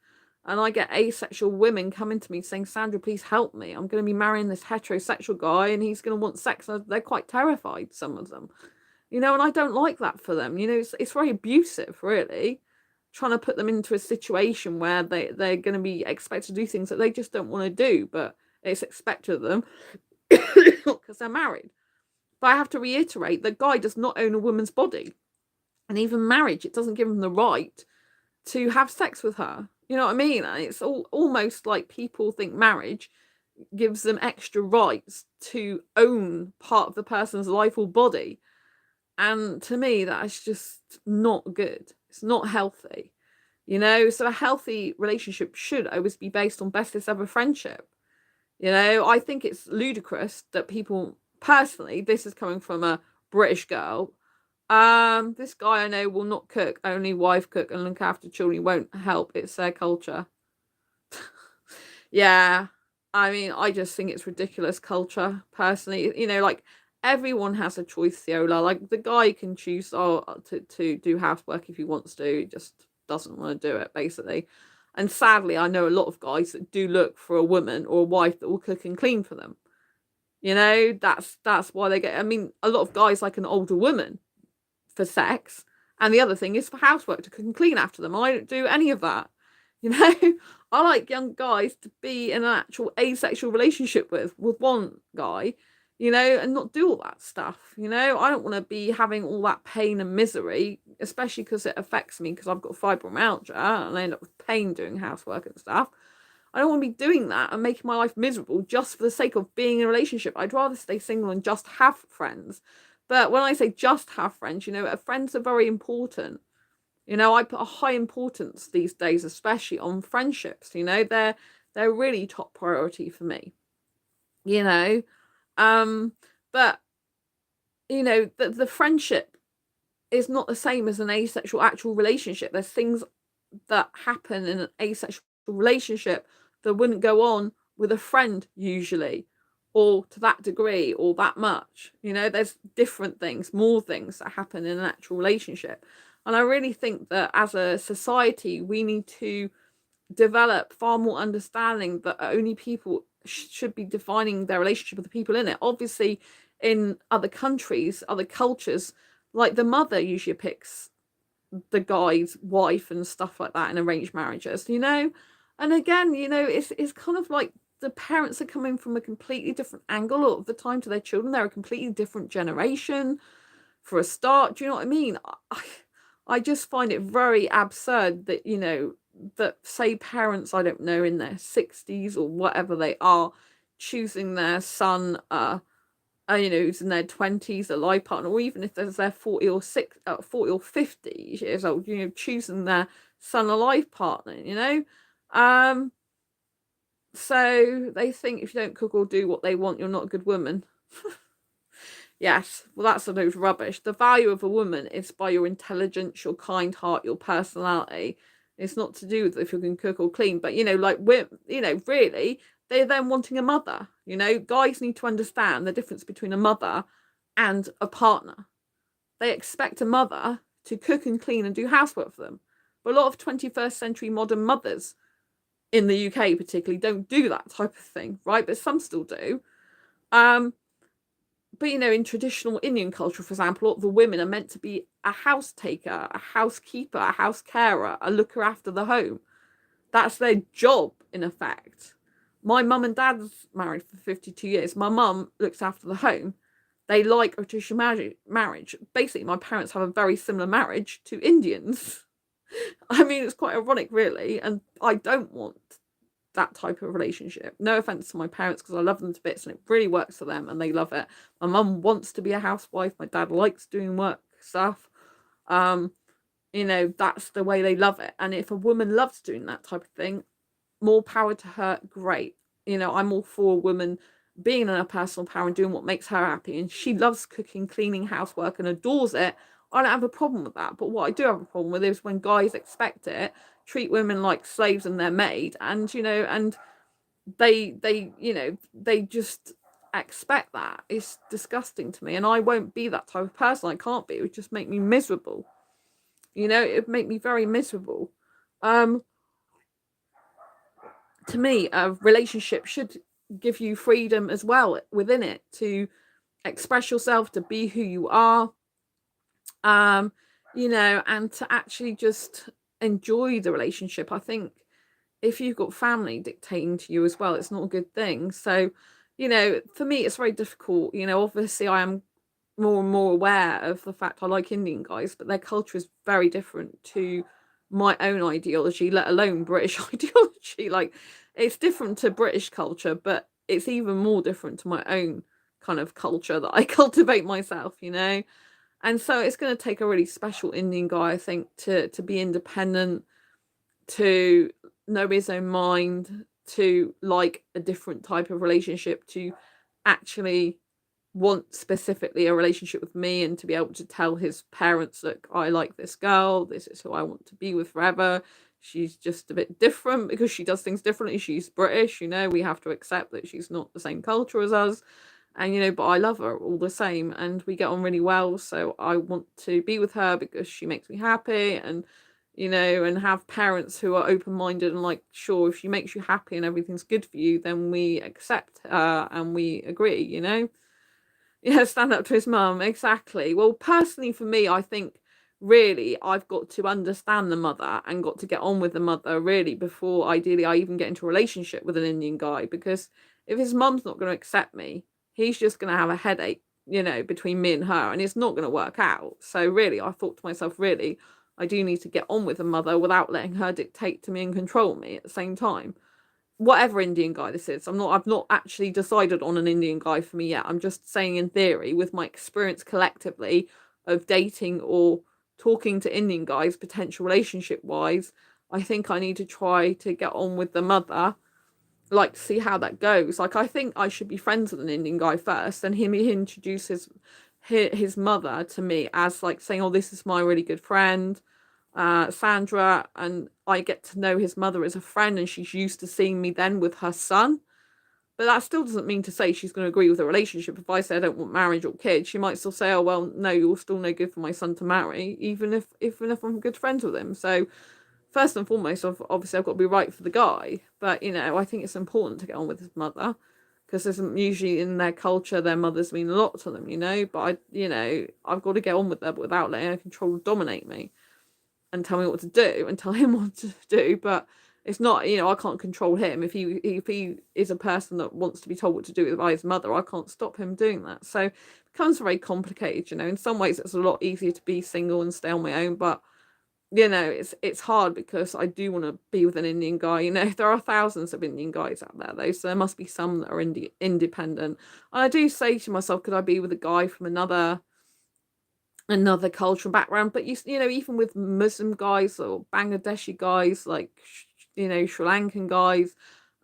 And I get asexual women coming to me saying, Sandra, please help me. I'm going to be marrying this heterosexual guy, and he's going to want sex. And they're quite terrified, some of them. You know, and I don't like that for them. You know, it's very abusive, really, trying to put them into a situation where they're going to be expected to do things that they just don't want to do, but it's expected of them because they're married. But I have to reiterate, the guy does not own a woman's body. And even marriage, it doesn't give him the right to have sex with her. You know what I mean? It's almost like people think marriage gives them extra rights to own part of the person's life or body. And to me, that's just not good. It's not healthy. You know, so a healthy relationship should always be based on bestest ever friendship. You know, I think it's ludicrous that people, personally, this is coming from a British girl, this guy I know will not cook, only wife cook and look after children. He won't help. It's their culture. Yeah. I mean, I just think it's ridiculous culture, personally. You know, like, everyone has a choice, Theola. Like, the guy can choose to do housework if he wants to. He just doesn't want to do it, basically. And sadly, I know a lot of guys that do look for a woman or a wife that will cook and clean for them. You know, that's why they get. I mean, a lot of guys like an older woman for sex, and the other thing is for housework, to cook and clean after them. I don't do any of that. You know, I like young guys to be in an actual asexual relationship with one guy, you know, and not do all that stuff. You know, I don't want to be having all that pain and misery, especially because it affects me, because I've got fibromyalgia and I end up with pain doing housework and stuff. I don't want to be doing that and making my life miserable just for the sake of being in a relationship. I'd rather stay single and just have friends. But when I say just have friends, you know, friends are very important. You know, I put a high importance these days, especially on friendships. You know, they're really top priority for me. You know, but you know, the friendship is not the same as an asexual actual relationship. There's things that happen in an asexual relationship that wouldn't go on with a friend usually, or to that degree, or that much. You know, there's different things, more things that happen in an actual relationship. And I really think that as a society, we need to develop far more understanding that only people should be defining their relationship with the people in it. Obviously, in other countries, other cultures, like, the mother usually picks the guy's wife and stuff like that in arranged marriages, you know. And again, you know, it's kind of like the parents are coming from a completely different angle a lot of the time to their children. They're a completely different generation for a start. Do you know what I mean? I just find it very absurd that, you know, that, say, parents, I don't know, in their 60s or whatever they are, choosing their son, you know, who's in their 20s, a life partner, or even if they're 40 or 50 years old, you know, choosing their son a life partner, you know. So they think if you don't cook or do what they want, you're not a good woman. Yes, well, that's a load of rubbish. The value of a woman is by your intelligence, your kind heart, your personality. It's not to do with if you can cook or clean. But, you know, like, you know, really, they're then wanting a mother. You know, guys need to understand the difference between a mother and a partner. They expect a mother to cook and clean and do housework for them. But a lot of 21st century modern mothers in the UK particularly don't do that type of thing, right? But some still do. But, you know, in traditional Indian culture, for example, a lot of the women are meant to be a house taker, a housekeeper, a house carer, a looker after the home. That's their job, in effect. My mum and dad's married for 52 years. My mum looks after the home. They like a traditional marriage. Basically, my parents have a very similar marriage to Indians. I mean, it's quite ironic, really, and I don't want that type of relationship. No offense to my parents, because I love them to bits and it really works for them and they love it. My mum wants to be a housewife. My dad likes doing work stuff. You know, that's the way they love it. And if a woman loves doing that type of thing, more power to her, great. You know, I'm all for a woman being in her personal power and doing what makes her happy. And she loves cooking, cleaning, housework and adores it. I don't have a problem with that. But what I do have a problem with is when guys expect it, treat women like slaves and they're maid, and, you know, and they you know, they just expect that. It's disgusting to me, and I won't be that type of person. I can't be. It would just make me miserable. You know, it would make me very miserable. To me, a relationship should give you freedom as well within it to express yourself, to be who you are, you know, and to actually just enjoy the relationship. I think if you've got family dictating to you as well, it's not a good thing. So, you know, for me, it's very difficult. You know, obviously, I am more and more aware of the fact I like Indian guys, but their culture is very different to my own ideology, let alone British ideology. Like, it's different to British culture, but it's even more different to my own kind of culture that I cultivate myself, you know. And so it's going to take a really special Indian guy, I think, to be independent, to know his own mind, to like a different type of relationship, to actually want specifically a relationship with me, and to be able to tell his parents, look, I like this girl, this is who I want to be with forever. She's just a bit different because she does things differently. She's British, you know, we have to accept that she's not the same culture as us. And, you know, but I love her all the same and we get on really well. So I want to be with her because she makes me happy, and, you know, and have parents who are open-minded and like, sure, if she makes you happy and everything's good for you, then we accept her and we agree, you know. Yeah, stand up to his mum, exactly. Well, personally for me, I think really I've got to understand the mother and got to get on with the mother really before ideally I even get into a relationship with an Indian guy, because if his mum's not going to accept me, he's just going to have a headache, you know, between me and her, and it's not going to work out. So really, I thought to myself, really, I do need to get on with the mother without letting her dictate to me and control me at the same time. Whatever Indian guy this is, I've not actually decided on an Indian guy for me yet. I'm just saying in theory, with my experience collectively of dating or talking to Indian guys, potential relationship wise, I think I need to try to get on with the mother, like see how that goes. Like, I think I should be friends with an Indian guy first, and he introduces his mother to me as like saying, oh, this is my really good friend, Sandra, and I get to know his mother as a friend, and she's used to seeing me then with her son. But that still doesn't mean to say she's going to agree with the relationship. If I say I don't want marriage or kids, she might still say, oh, well, no, you're still no good for my son to marry, even if I'm good friends with him. So first and foremost, obviously I've got to be right for the guy. But, you know, I think it's important to get on with his mother, because there's usually in their culture, their mothers mean a lot to them, you know. But I've got to get on with her without letting her control or dominate me and tell me what to do and tell him what to do. But it's not, you know, I can't control him. If he is a person that wants to be told what to do by his mother, I can't stop him doing that. So it becomes very complicated, you know. In some ways it's a lot easier to be single and stay on my own, but, you know, it's hard because I do want to be with an Indian guy. You know, there are thousands of Indian guys out there though, so there must be some that are independent. And I do say to myself, could I be with a guy from another cultural background? But you know, even with Muslim guys or Bangladeshi guys, like, you know, Sri Lankan guys,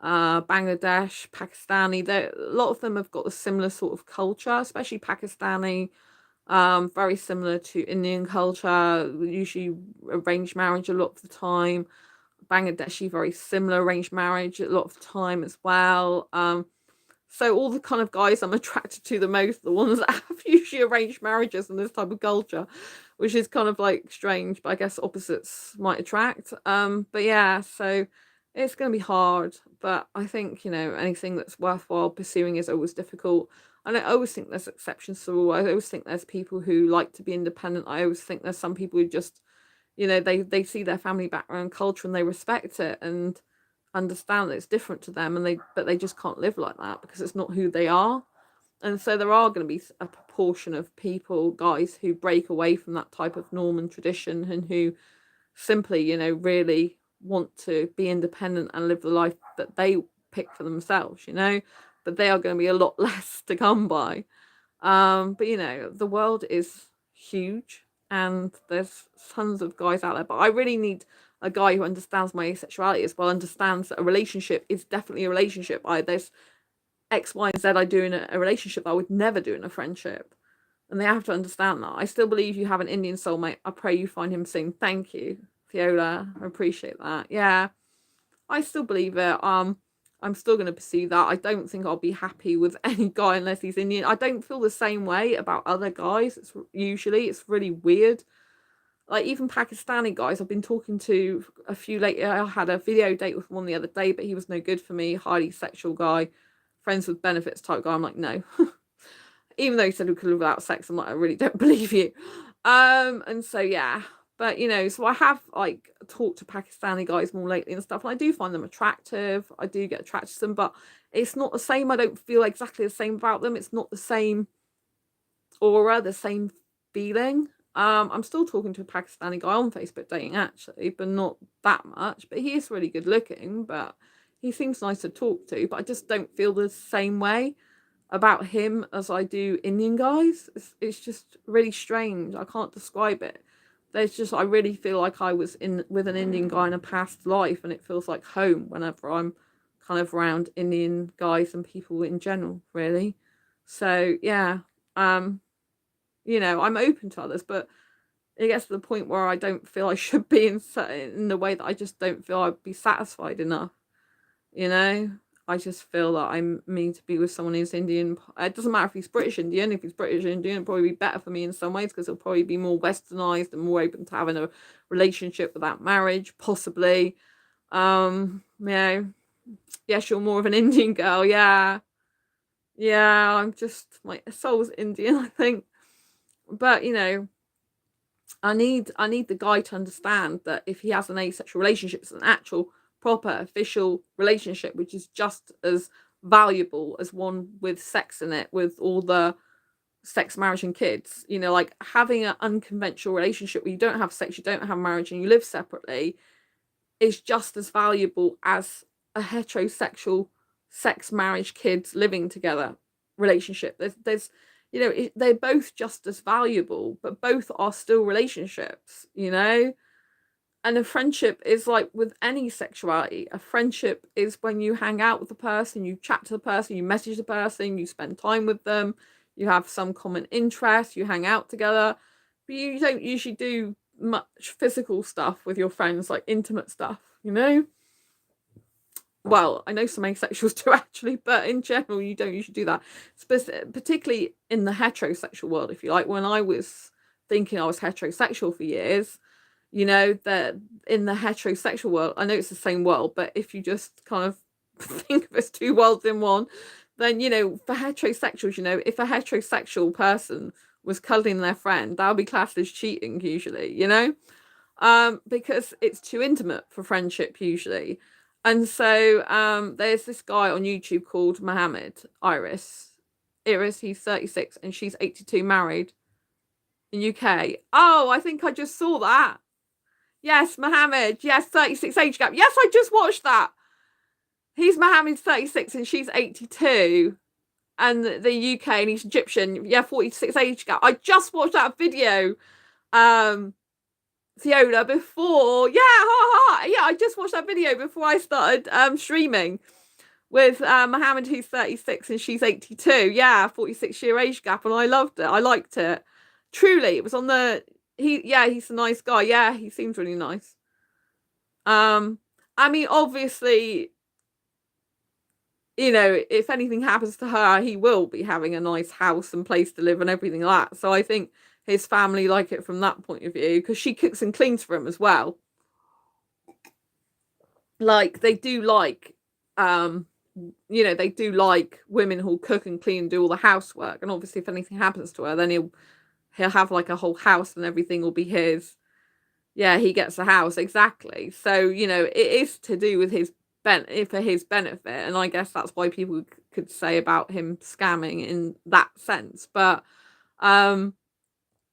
Bangladesh, Pakistani, a lot of them have got a similar sort of culture, especially Pakistani, very similar to Indian culture, usually arranged marriage a lot of the time. Bangladeshi, very similar arranged marriage a lot of the time as well. So all the kind of guys I'm attracted to the most, the ones that have usually arranged marriages in this type of culture, which is kind of like strange, but I guess opposites might attract. But yeah, so it's going to be hard, but I think, you know, anything that's worthwhile pursuing is always difficult. And I always think there's exceptions to the rule. I always think there's people who like to be independent. I always think there's some people who just, you know, they see their family background, culture, and they respect it and understand that it's different to them, and they just can't live like that because it's not who they are. And so there are going to be a proportion of people, guys, who break away from that type of norm and tradition, and who simply, you know, really want to be independent and live the life that they pick for themselves, you know. But they are going to be a lot less to come by. But you know, the world is huge, and there's tons of guys out there. But I really need a guy who understands my asexuality as well, understands that a relationship is definitely a relationship. There's X, Y, and Z I do in a relationship that I would never do in a friendship. And they have to understand that. I still believe you have an Indian soulmate. I pray you find him soon. Thank you, Fiola. I appreciate that. Yeah, I still believe it. I'm still going to pursue that. I don't think I'll be happy with any guy unless he's Indian. I don't feel the same way about other guys. It's really weird. Like even Pakistani guys, I've been talking to a few lately. I had a video date with one the other day, but he was no good for me. Highly sexual guy, friends with benefits type guy. I'm like, no. Even though he said we could live without sex, I'm like, I really don't believe you. And so yeah, but you know, so I have like talked to Pakistani guys more lately and stuff, and I do find them attractive. I do get attracted to them, but it's not the same. I don't feel exactly the same about them. It's not the same aura, the same feeling. I'm still talking to a Pakistani guy on Facebook dating actually, but not that much. But he is really good looking, but he seems nice to talk to. But I just don't feel the same way about him as I do Indian guys. It's just really strange. I can't describe it. I really feel like I was with an Indian guy in a past life, and it feels like home whenever I'm kind of around Indian guys and people in general, really. So yeah, you know, I'm open to others, but it gets to the point where I don't feel I should be in the way that I just don't feel I'd be satisfied enough. You know, I just feel that I'm meant to be with someone who's Indian. It doesn't matter if he's British Indian. If he's British Indian, it'll probably be better for me in some ways because he'll probably be more westernized and more open to having a relationship without marriage, possibly. You know, yes, you're more of an Indian girl. Yeah, I'm just, my soul's Indian, I think. But you know, I need the guy to understand that if he has an asexual relationship, it's an actual proper official relationship, which is just as valuable as one with sex in it, with all the sex, marriage, and kids. You know, like having an unconventional relationship where you don't have sex, you don't have marriage, and you live separately is just as valuable as a heterosexual sex, marriage, kids living together relationship. There's you know, they're both just as valuable, but both are still relationships, you know? And a friendship is like with any sexuality. A friendship is when you hang out with the person, you chat to the person, you message the person, you spend time with them, you have some common interest, you hang out together. But you don't usually do much physical stuff with your friends, like intimate stuff, you know? Well, I know some asexuals do actually, but in general, you don't usually do that. Particularly in the heterosexual world, if you like. When I was thinking I was heterosexual for years, you know, that in the heterosexual world, I know it's the same world, but if you just kind of think of it as two worlds in one, then, you know, for heterosexuals, you know, if a heterosexual person was cuddling their friend, that would be classed as cheating usually, you know, because it's too intimate for friendship usually. And so there's this guy on YouTube called Mohammed Iris. He's 36 and she's 82, married in UK. Oh, I think I just saw that. Yes, Mohammed. Yes, 36 age gap. Yes, I just watched that. Mohammed's 36 and she's 82. And the UK, and he's Egyptian. Yeah, 46 age gap. I just watched that video. Fiona, before, yeah, I just watched that video before I started streaming with Mohammed, who's 36 and she's 82. Yeah, 46-year age gap, and I loved it. I liked it. Truly, it was on the he's a nice guy. Yeah, he seems really nice. I mean, obviously, you know, if anything happens to her, he will be having a nice house and place to live and everything like that. So I think his family like it from that point of view, because she cooks and cleans for him as well. Like, they do like, you know, they do like women who'll cook and clean and do all the housework. And obviously, if anything happens to her, then he'll have like a whole house and everything will be his. Yeah, he gets a house, exactly. So, you know, it is to do with his for his benefit, and I guess that's why people could say about him scamming in that sense. But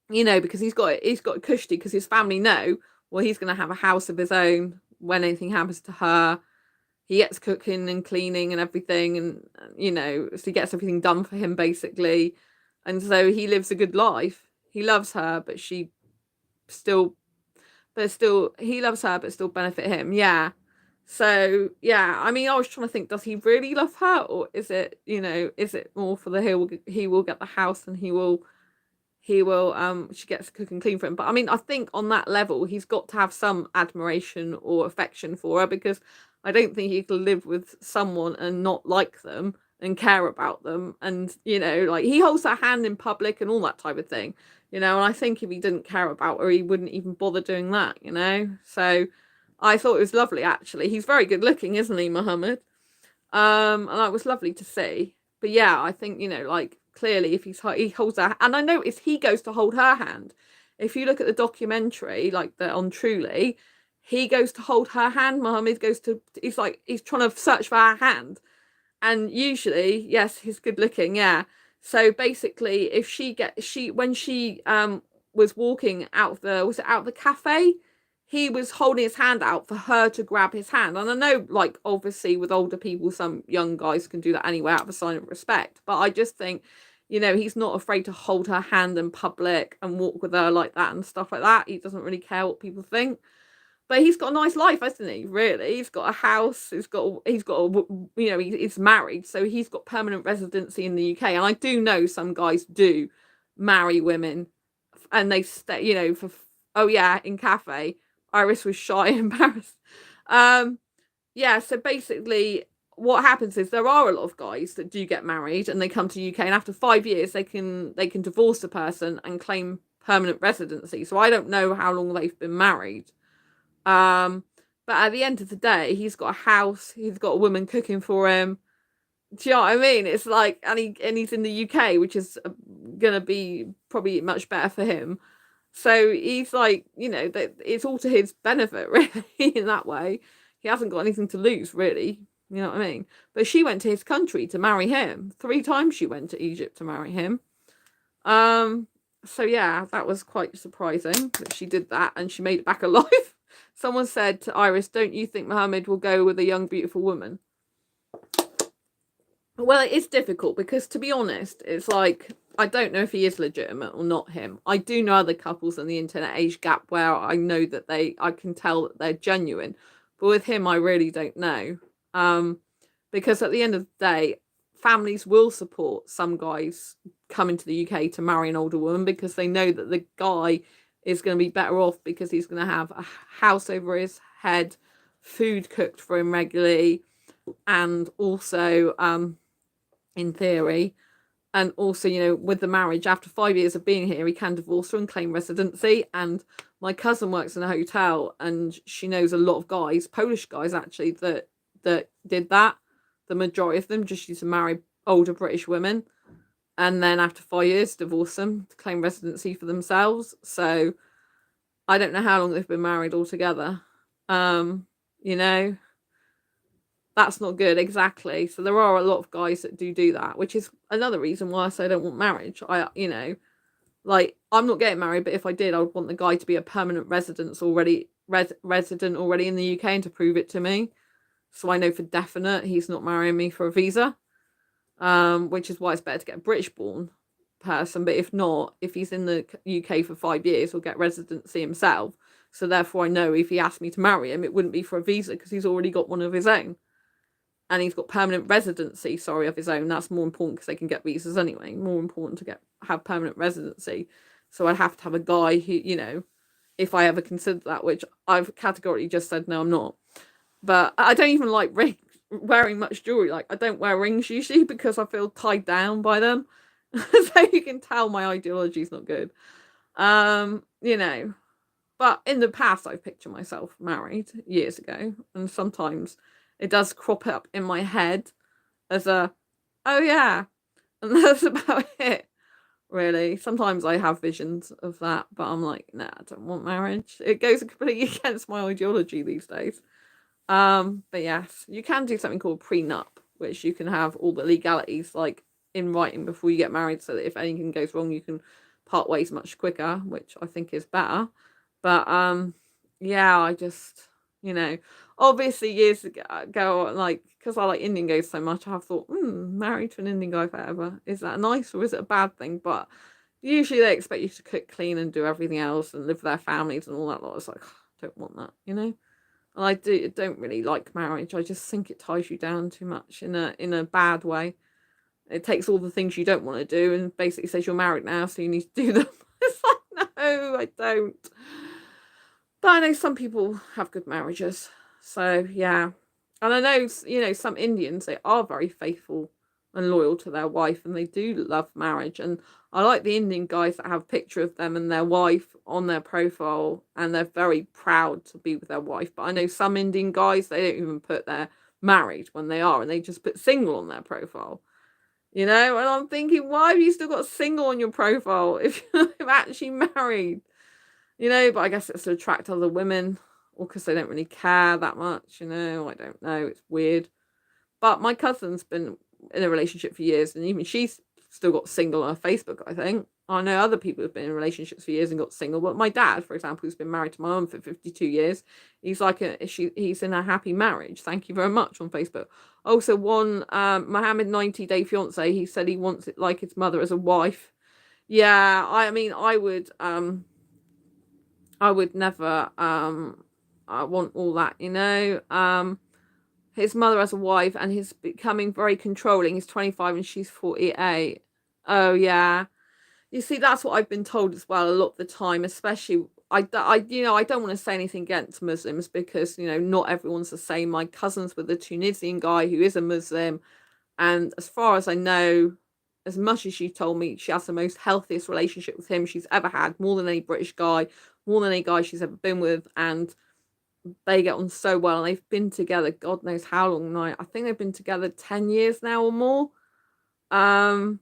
you know, because he's got a cushy, because his family know, well, he's going to have a house of his own when anything happens to her. He gets cooking and cleaning and everything, and you know, so he gets everything done for him basically, and so he lives a good life. He loves her, but still he loves her, but still benefit him. Yeah. So yeah, I mean, I was trying to think, does he really love her, or is it, you know, is it more for the he will get the house and she gets to cook and clean for him. But I mean, I think on that level he's got to have some admiration or affection for her, because I don't think he can live with someone and not like them and care about them, and you know, like, he holds her hand in public and all that type of thing, you know. And I think if he didn't care about her, he wouldn't even bother doing that, you know. So I thought it was lovely, actually. He's very good looking, isn't he, Mohammed? And that was lovely to see. But yeah, I think, you know, like, clearly if he holds her, and I noticed he goes to hold her hand. If you look at the documentary, like the on Truly, he goes to hold her hand. Mohammed goes to, he's trying to search for her hand. And usually, yes, he's good looking, yeah. So basically, if when she was walking out of the cafe, he was holding his hand out for her to grab his hand. And I know, like, obviously with older people, some young guys can do that anyway out of a sign of respect. But I just think, you know, he's not afraid to hold her hand in public and walk with her like that and stuff like that. He doesn't really care what people think. But he's got a nice life, hasn't he? Really, he's got a house. You know, he's married, so he's got permanent residency in the UK. And I do know some guys do marry women, and they stay, you know, for, oh yeah, in cafe. Iris was shy and embarrassed. Yeah. So basically, what happens is there are a lot of guys that do get married and they come to UK, and after 5 years they can divorce the person and claim permanent residency. So I don't know how long they've been married. But at the end of the day, he's got a house, he's got a woman cooking for him. Do you know what I mean? It's like, and he's in the UK, which is gonna be probably much better for him. So he's like, you know, that it's all to his benefit, really, in that way. He hasn't got anything to lose, really. You know what I mean? But she went to his country to marry him. 3 times she went to Egypt to marry him. So yeah, that was quite surprising that she did that and she made it back alive. Someone said to Iris, don't you think Mohammed will go with a young, beautiful woman? Well, it is difficult because, to be honest, it's like, I don't know if he is legitimate or not him. I do know other couples in the internet age gap where I know that I can tell that they're genuine. But with him, I really don't know. Because at the end of the day, families will support some guys coming to the UK to marry an older woman because they know that the guy is going to be better off because he's going to have a house over his head, food cooked for him regularly, and also, in theory, and also, you know, with the marriage, after 5 years of being here, he can divorce her and claim residency. And my cousin works in a hotel and she knows a lot of guys, Polish guys actually, that did that. The majority of them just used to marry older British women and then after 5 years divorce them to claim residency for themselves. So I don't know how long they've been married altogether. You know, that's not good, exactly. So there are a lot of guys that do that, which is another reason why I say I don't want marriage. You know, like, I'm not getting married, but if I did, I would want the guy to be a permanent resident already in the UK and to prove it to me, so I know for definite he's not marrying me for a visa. Which is why it's better to get a British born person. But if not, if he's in the UK for 5 years, he'll get residency himself. So therefore I know if he asked me to marry him, it wouldn't be for a visa because he's already got one of his own. And he's got permanent residency, of his own. That's more important because they can get visas anyway. More important to have permanent residency. So I'd have to have a guy who, you know, if I ever consider that, which I've categorically just said, no, I'm not. But I don't even like wearing much jewelry. Like, I don't wear rings usually because I feel tied down by them. So you can tell my ideology is not good. You know, but in the past I've pictured myself married years ago, and sometimes it does crop up in my head as a, oh yeah, and that's about it. Really, sometimes I have visions of that, but I'm like, nah, I don't want marriage. It goes completely against my ideology these days. But yes, you can do something called prenup, which you can have all the legalities like in writing before you get married, so that if anything goes wrong, you can part ways much quicker, which I think is better. But yeah, I just, you know, obviously years ago, like, because I like Indian guys so much, I have thought, married to an Indian guy forever, is that nice or is it a bad thing? But usually they expect you to cook, clean, and do everything else, and live with their families and all that lot. It's like, I don't want that, you know. And I don't really like marriage. I just think it ties you down too much in a bad way. It takes all the things you don't want to do and basically says you're married now, so you need to do them. It's like, no, I don't. But I know some people have good marriages. So yeah. And I know, you know, some Indians, they are very faithful and loyal to their wife, and they do love marriage. And I like the Indian guys that have a picture of them and their wife on their profile, and they're very proud to be with their wife. But I know some Indian guys, they don't even put their married when they are, and they just put single on their profile. You know, and I'm thinking, why have you still got single on your profile if you're actually married? You know, but I guess it's to attract other women, or because they don't really care that much, you know, I don't know, it's weird. But my cousin's been in a relationship for years, and even she's still got single on her Facebook, I think. I know other people have been in relationships for years and got single, but my dad, for example, who's been married to my mum for 52 years, he's like he's in a happy marriage. Thank you very much on Facebook. Also, one Mohammed 90-day fiance, he said he wants it like his mother as a wife. Yeah, I mean, I would never I want all that, you know. His mother as a wife, and he's becoming very controlling. He's 25 and she's 48. Oh yeah. You see, that's what I've been told as well a lot of the time, especially you know, I don't want to say anything against Muslims because, you know, not everyone's the same. My cousin's with a Tunisian guy who is a Muslim, and as far as I know, as much as she told me, she has the most healthiest relationship with him she's ever had, more than any British guy, more than any guy she's ever been with, and they get on so well, and they've been together God knows how long now. I think they've been together 10 years now or more. Um,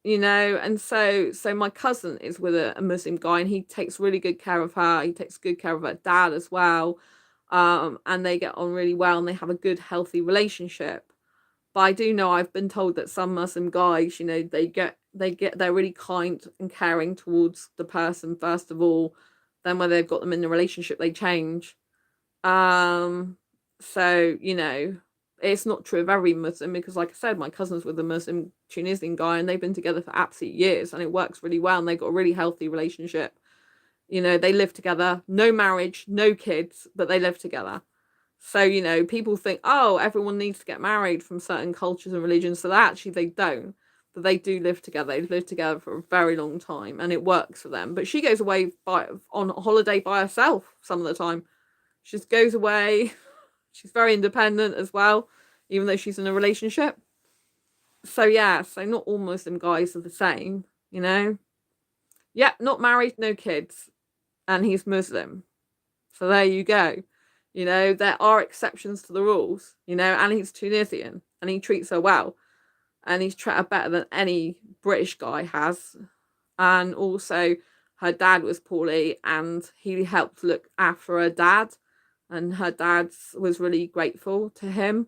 you know, and so my cousin is with a Muslim guy, and he takes really good care of her. He takes good care of her dad as well. And they get on really well, and they have a good, healthy relationship. But I do know, I've been told that some Muslim guys, you know, they're really kind and caring towards the person first of all. Then when they've got them in the relationship, they change. So, you know, it's not true of every Muslim because, like I said, my cousin's with a Muslim Tunisian guy, and they've been together for absolute years, and it works really well, and they've got a really healthy relationship. You know, they live together, no marriage, no kids, but they live together. So, you know, people think, oh, everyone needs to get married from certain cultures and religions. So actually they don't. But they do live together. They've lived together for a very long time, and it works for them. But she goes away on holiday by herself some of the time. She just goes away. She's very independent as well, even though she's in a relationship. So yeah, so not all Muslim guys are the same, you know. Yeah, not married, no kids, and he's Muslim. So there you go. You know, there are exceptions to the rules, you know, and he's Tunisian and he treats her well, and he's treated her better than any British guy has. And also, her dad was poorly, and he helped look after her dad, and her dad was really grateful to him.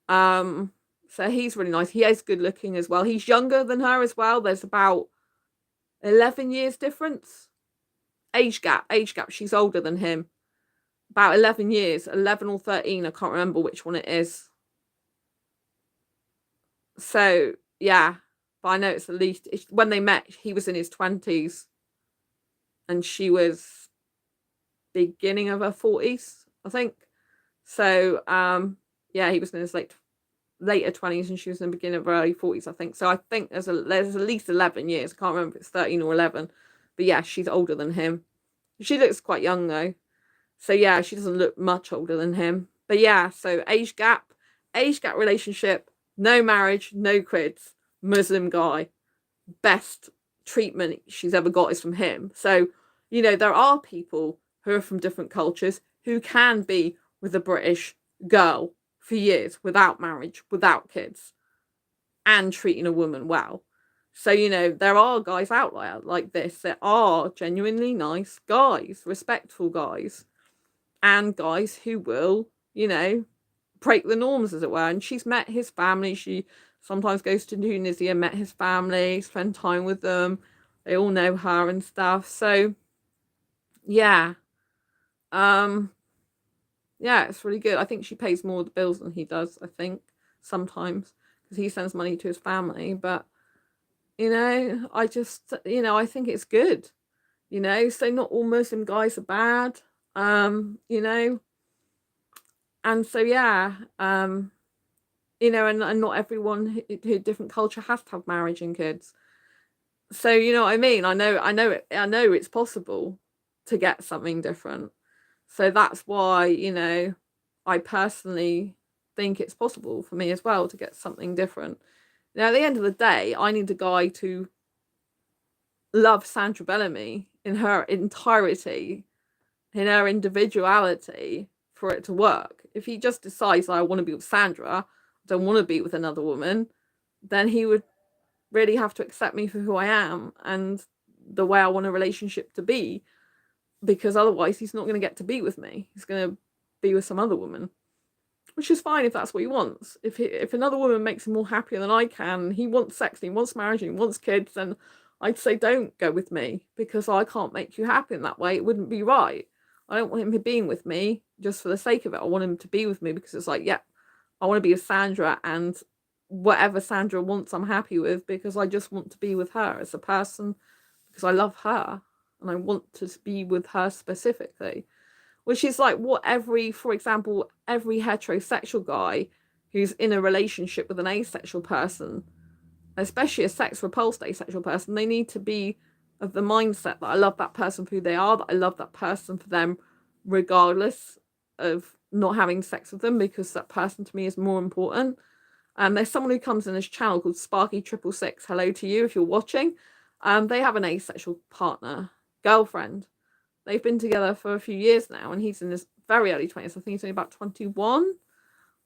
So he's really nice. He is good looking as well. He's younger than her as well. There's about 11 years difference. Age gap. She's older than him. About 11 years. 11 or 13. I can't remember which one it is. So, yeah. But I know it's at least... When they met, he was in his 20s. And she was beginning of her 40s, I think. So, yeah, he was in his later 20s and she was in the beginning of her early 40s, I think. So I think there's at least 11 years. I can't remember if it's 13 or 11. But yeah, she's older than him. She looks quite young though. So yeah, she doesn't look much older than him. But yeah, so age gap relationship, no marriage, no kids, Muslim guy, best treatment she's ever got is from him. So, you know, there are people who are from different cultures who can be with a British girl for years without marriage, without kids, and treating a woman well. So, you know, there are guys out there like this that are genuinely nice guys, respectful guys, and guys who will, you know, break the norms, as it were. And she's met his family. She sometimes goes to Tunisia, met his family, spend time with them. They all know her and stuff. So, yeah. Yeah, it's really good. I think she pays more of the bills than he does, I think, sometimes, because he sends money to his family. But, you know, I just, you know, I think it's good. You know, so not all Muslim guys are bad. You know, and so yeah, you know, and not everyone who different culture has to have marriage and kids. So you know what I mean? I know it's possible to get something different. So that's why, you know, I personally think it's possible for me as well to get something different. Now, at the end of the day, I need a guy to love Sandra Bellamy in her entirety, in her individuality, for it to work. If he just decides I want to be with Sandra, I don't want to be with another woman, then he would really have to accept me for who I am and the way I want a relationship to be, because otherwise he's not going to get to be with me. He's going to be with some other woman, which is fine if that's what he wants. If another woman makes him more happier than I can, he wants sex, and he wants marriage, and he wants kids, then I'd say don't go with me, because I can't make you happy in that way. It wouldn't be right. I don't want him being with me just for the sake of it. I want him to be with me because it's like, yeah, I want to be with Sandra, and whatever Sandra wants, I'm happy with, because I just want to be with her as a person, because I love her and I want to be with her specifically. Which is like what for example, every heterosexual guy who's in a relationship with an asexual person, especially a sex repulsed asexual person, they need to be of the mindset that I love that person for who they are, that I love that person for them, regardless of not having sex with them, because that person to me is more important. There's someone who comes in this channel called Sparky666. Hello to you if you're watching. They have an asexual partner, girlfriend. They've been together for a few years now, and he's in his very early 20s. I think he's only about 21.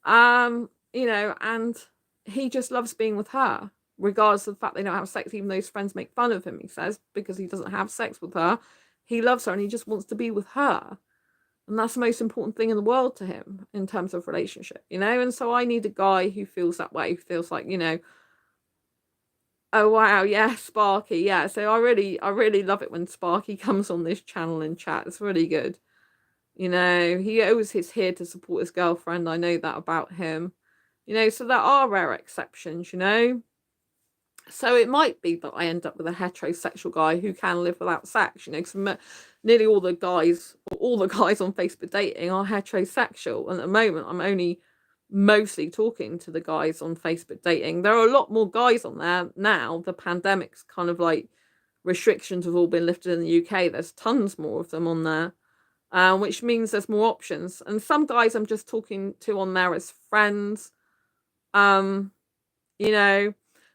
You know, and he just loves being with her, regardless of the fact they don't have sex, even though his friends make fun of him, he says, because he doesn't have sex with her. He loves her and he just wants to be with her. And that's the most important thing in the world to him in terms of relationship, you know? And so I need a guy who feels that way, who feels like, you know, oh wow, yeah, Sparky, yeah. So I really love it when Sparky comes on this channel and chat. It's really good. You know, he always is here to support his girlfriend. I know that about him. You know, so there are rare exceptions, you know. So it might be that I end up with a heterosexual guy who can live without sex, you know, because nearly all the guys on Facebook dating are heterosexual. And at the moment, I'm only mostly talking to the guys on Facebook dating. There are a lot more guys on there now. The pandemic's kind of like restrictions have all been lifted in the UK. There's tons more of them on there, which means there's more options. And some guys I'm just talking to on there as friends, you know.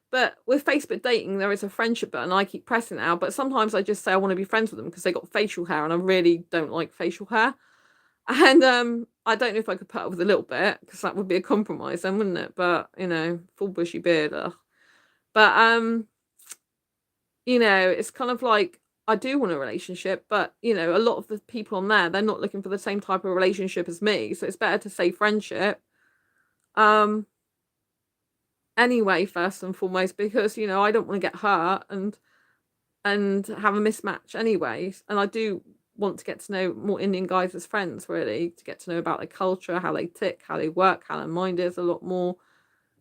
But with Facebook dating, there is a friendship button. I keep pressing it out, but sometimes I just say I want to be friends with them because they got facial hair, and I really don't like facial hair. And I don't know if I could put up with a little bit, because that would be a compromise then, wouldn't it? But you know, full bushy beard. Ugh. But you know, it's kind of like I do want a relationship, but you know, a lot of the people on there, they're not looking for the same type of relationship as me. So it's better to say friendship. Anyway, first and foremost, because you know, I don't want to get hurt and have a mismatch anyway. And I do want to get to know more Indian guys as friends, really, to get to know about their culture, how they tick, how they work, how their mind is a lot more.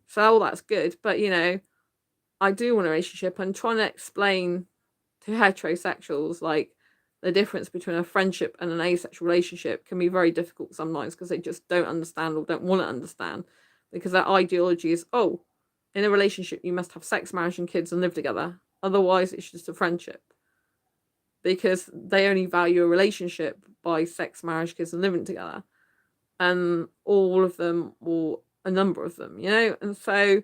So all that's good. But you know, I do want a relationship, and trying to explain to heterosexuals like the difference between a friendship and an asexual relationship can be very difficult sometimes, because they just don't understand or don't want to understand, because their ideology is, oh, in a relationship you must have sex, marriage and kids and live together, otherwise it's just a friendship. because they only value a relationship by sex, marriage, kids, and living together. And all of them, or a number of them, you know? And so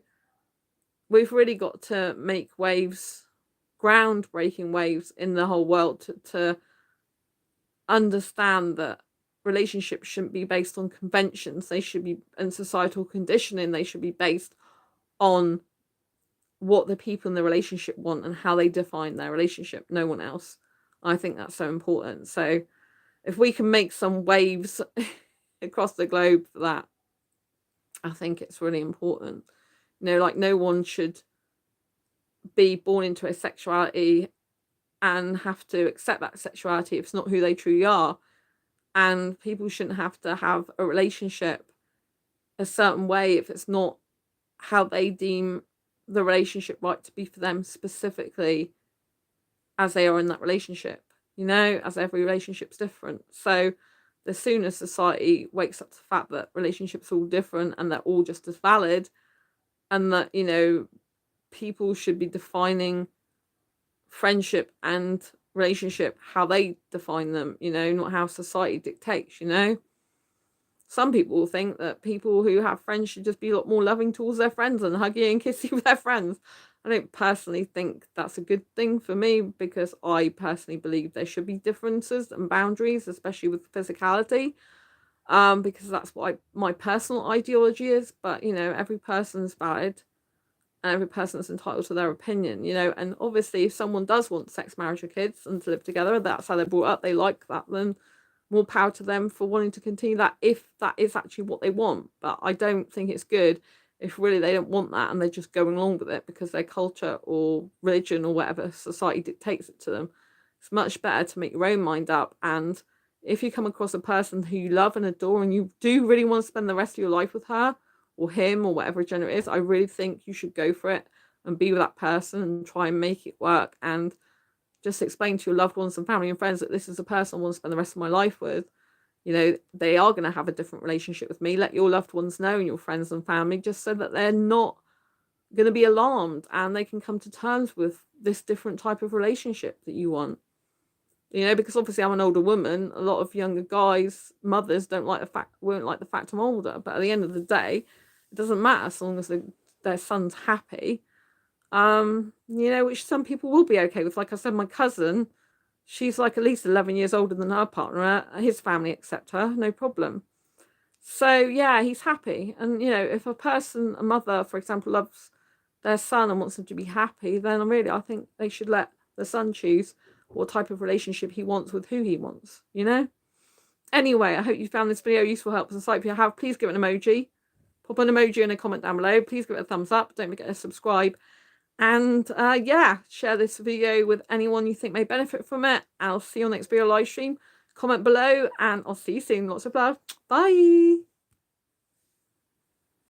we've really got to make waves, groundbreaking waves in the whole world to understand that relationships shouldn't be based on conventions. They should be, and societal conditioning, they should be based on what the people in the relationship want and how they define their relationship, no one else. I think that's so important. So if we can make some waves across the globe for that, I think it's really important. You know, like, no one should be born into a sexuality and have to accept that sexuality if it's not who they truly are. And people shouldn't have to have a relationship a certain way if it's not how they deem the relationship right to be for them specifically as they are in that relationship, you know, as every relationship's different. So the sooner society wakes up to the fact that relationships are all different and they're all just as valid, and that, you know, people should be defining friendship and relationship how they define them, you know, not how society dictates, you know. Some people think that people who have friends should just be a lot more loving towards their friends and huggy and kissy with their friends. I don't personally think that's a good thing for me, because I personally believe there should be differences and boundaries, especially with physicality, because that's what my personal ideology is. But, you know, every person's valid and every person is entitled to their opinion, you know. And obviously, if someone does want sex, marriage, or kids and to live together, that's how they're brought up, they like that, then more power to them for wanting to continue that, if that is actually what they want. But I don't think it's good if really they don't want that and they're just going along with it because their culture or religion or whatever society dictates it to them. It's much better to make your own mind up. And if you come across a person who you love and adore and you do really want to spend the rest of your life with her or him or whatever gender it is, I really think you should go for it and be with that person and try and make it work, and just explain to your loved ones and family and friends that this is a person I want to spend the rest of my life with. You know, they are going to have a different relationship with me. Let your loved ones know and your friends and family, just so that they're not going to be alarmed and they can come to terms with this different type of relationship that you want. You know, because obviously I'm an older woman. A lot of younger guys, mothers, won't like the fact I'm older. But at the end of the day, it doesn't matter as long as their son's happy. You know, which some people will be okay with. Like I said, my cousin, she's like at least 11 years older than her partner. His family accept her, no problem. So yeah, he's happy. And, you know, if a mother, for example, loves their son and wants them to be happy, then I think they should let the son choose what type of relationship he wants with who he wants, you know? Anyway, I hope you found this video useful, helpful, and insightful. If you have, please give it an emoji. Pop an emoji and a comment down below. Please give it a thumbs up. Don't forget to subscribe. And yeah, share this video with anyone you think may benefit from it. I'll see you on the next video live stream. Comment below and I'll see you soon. Lots of love. Bye.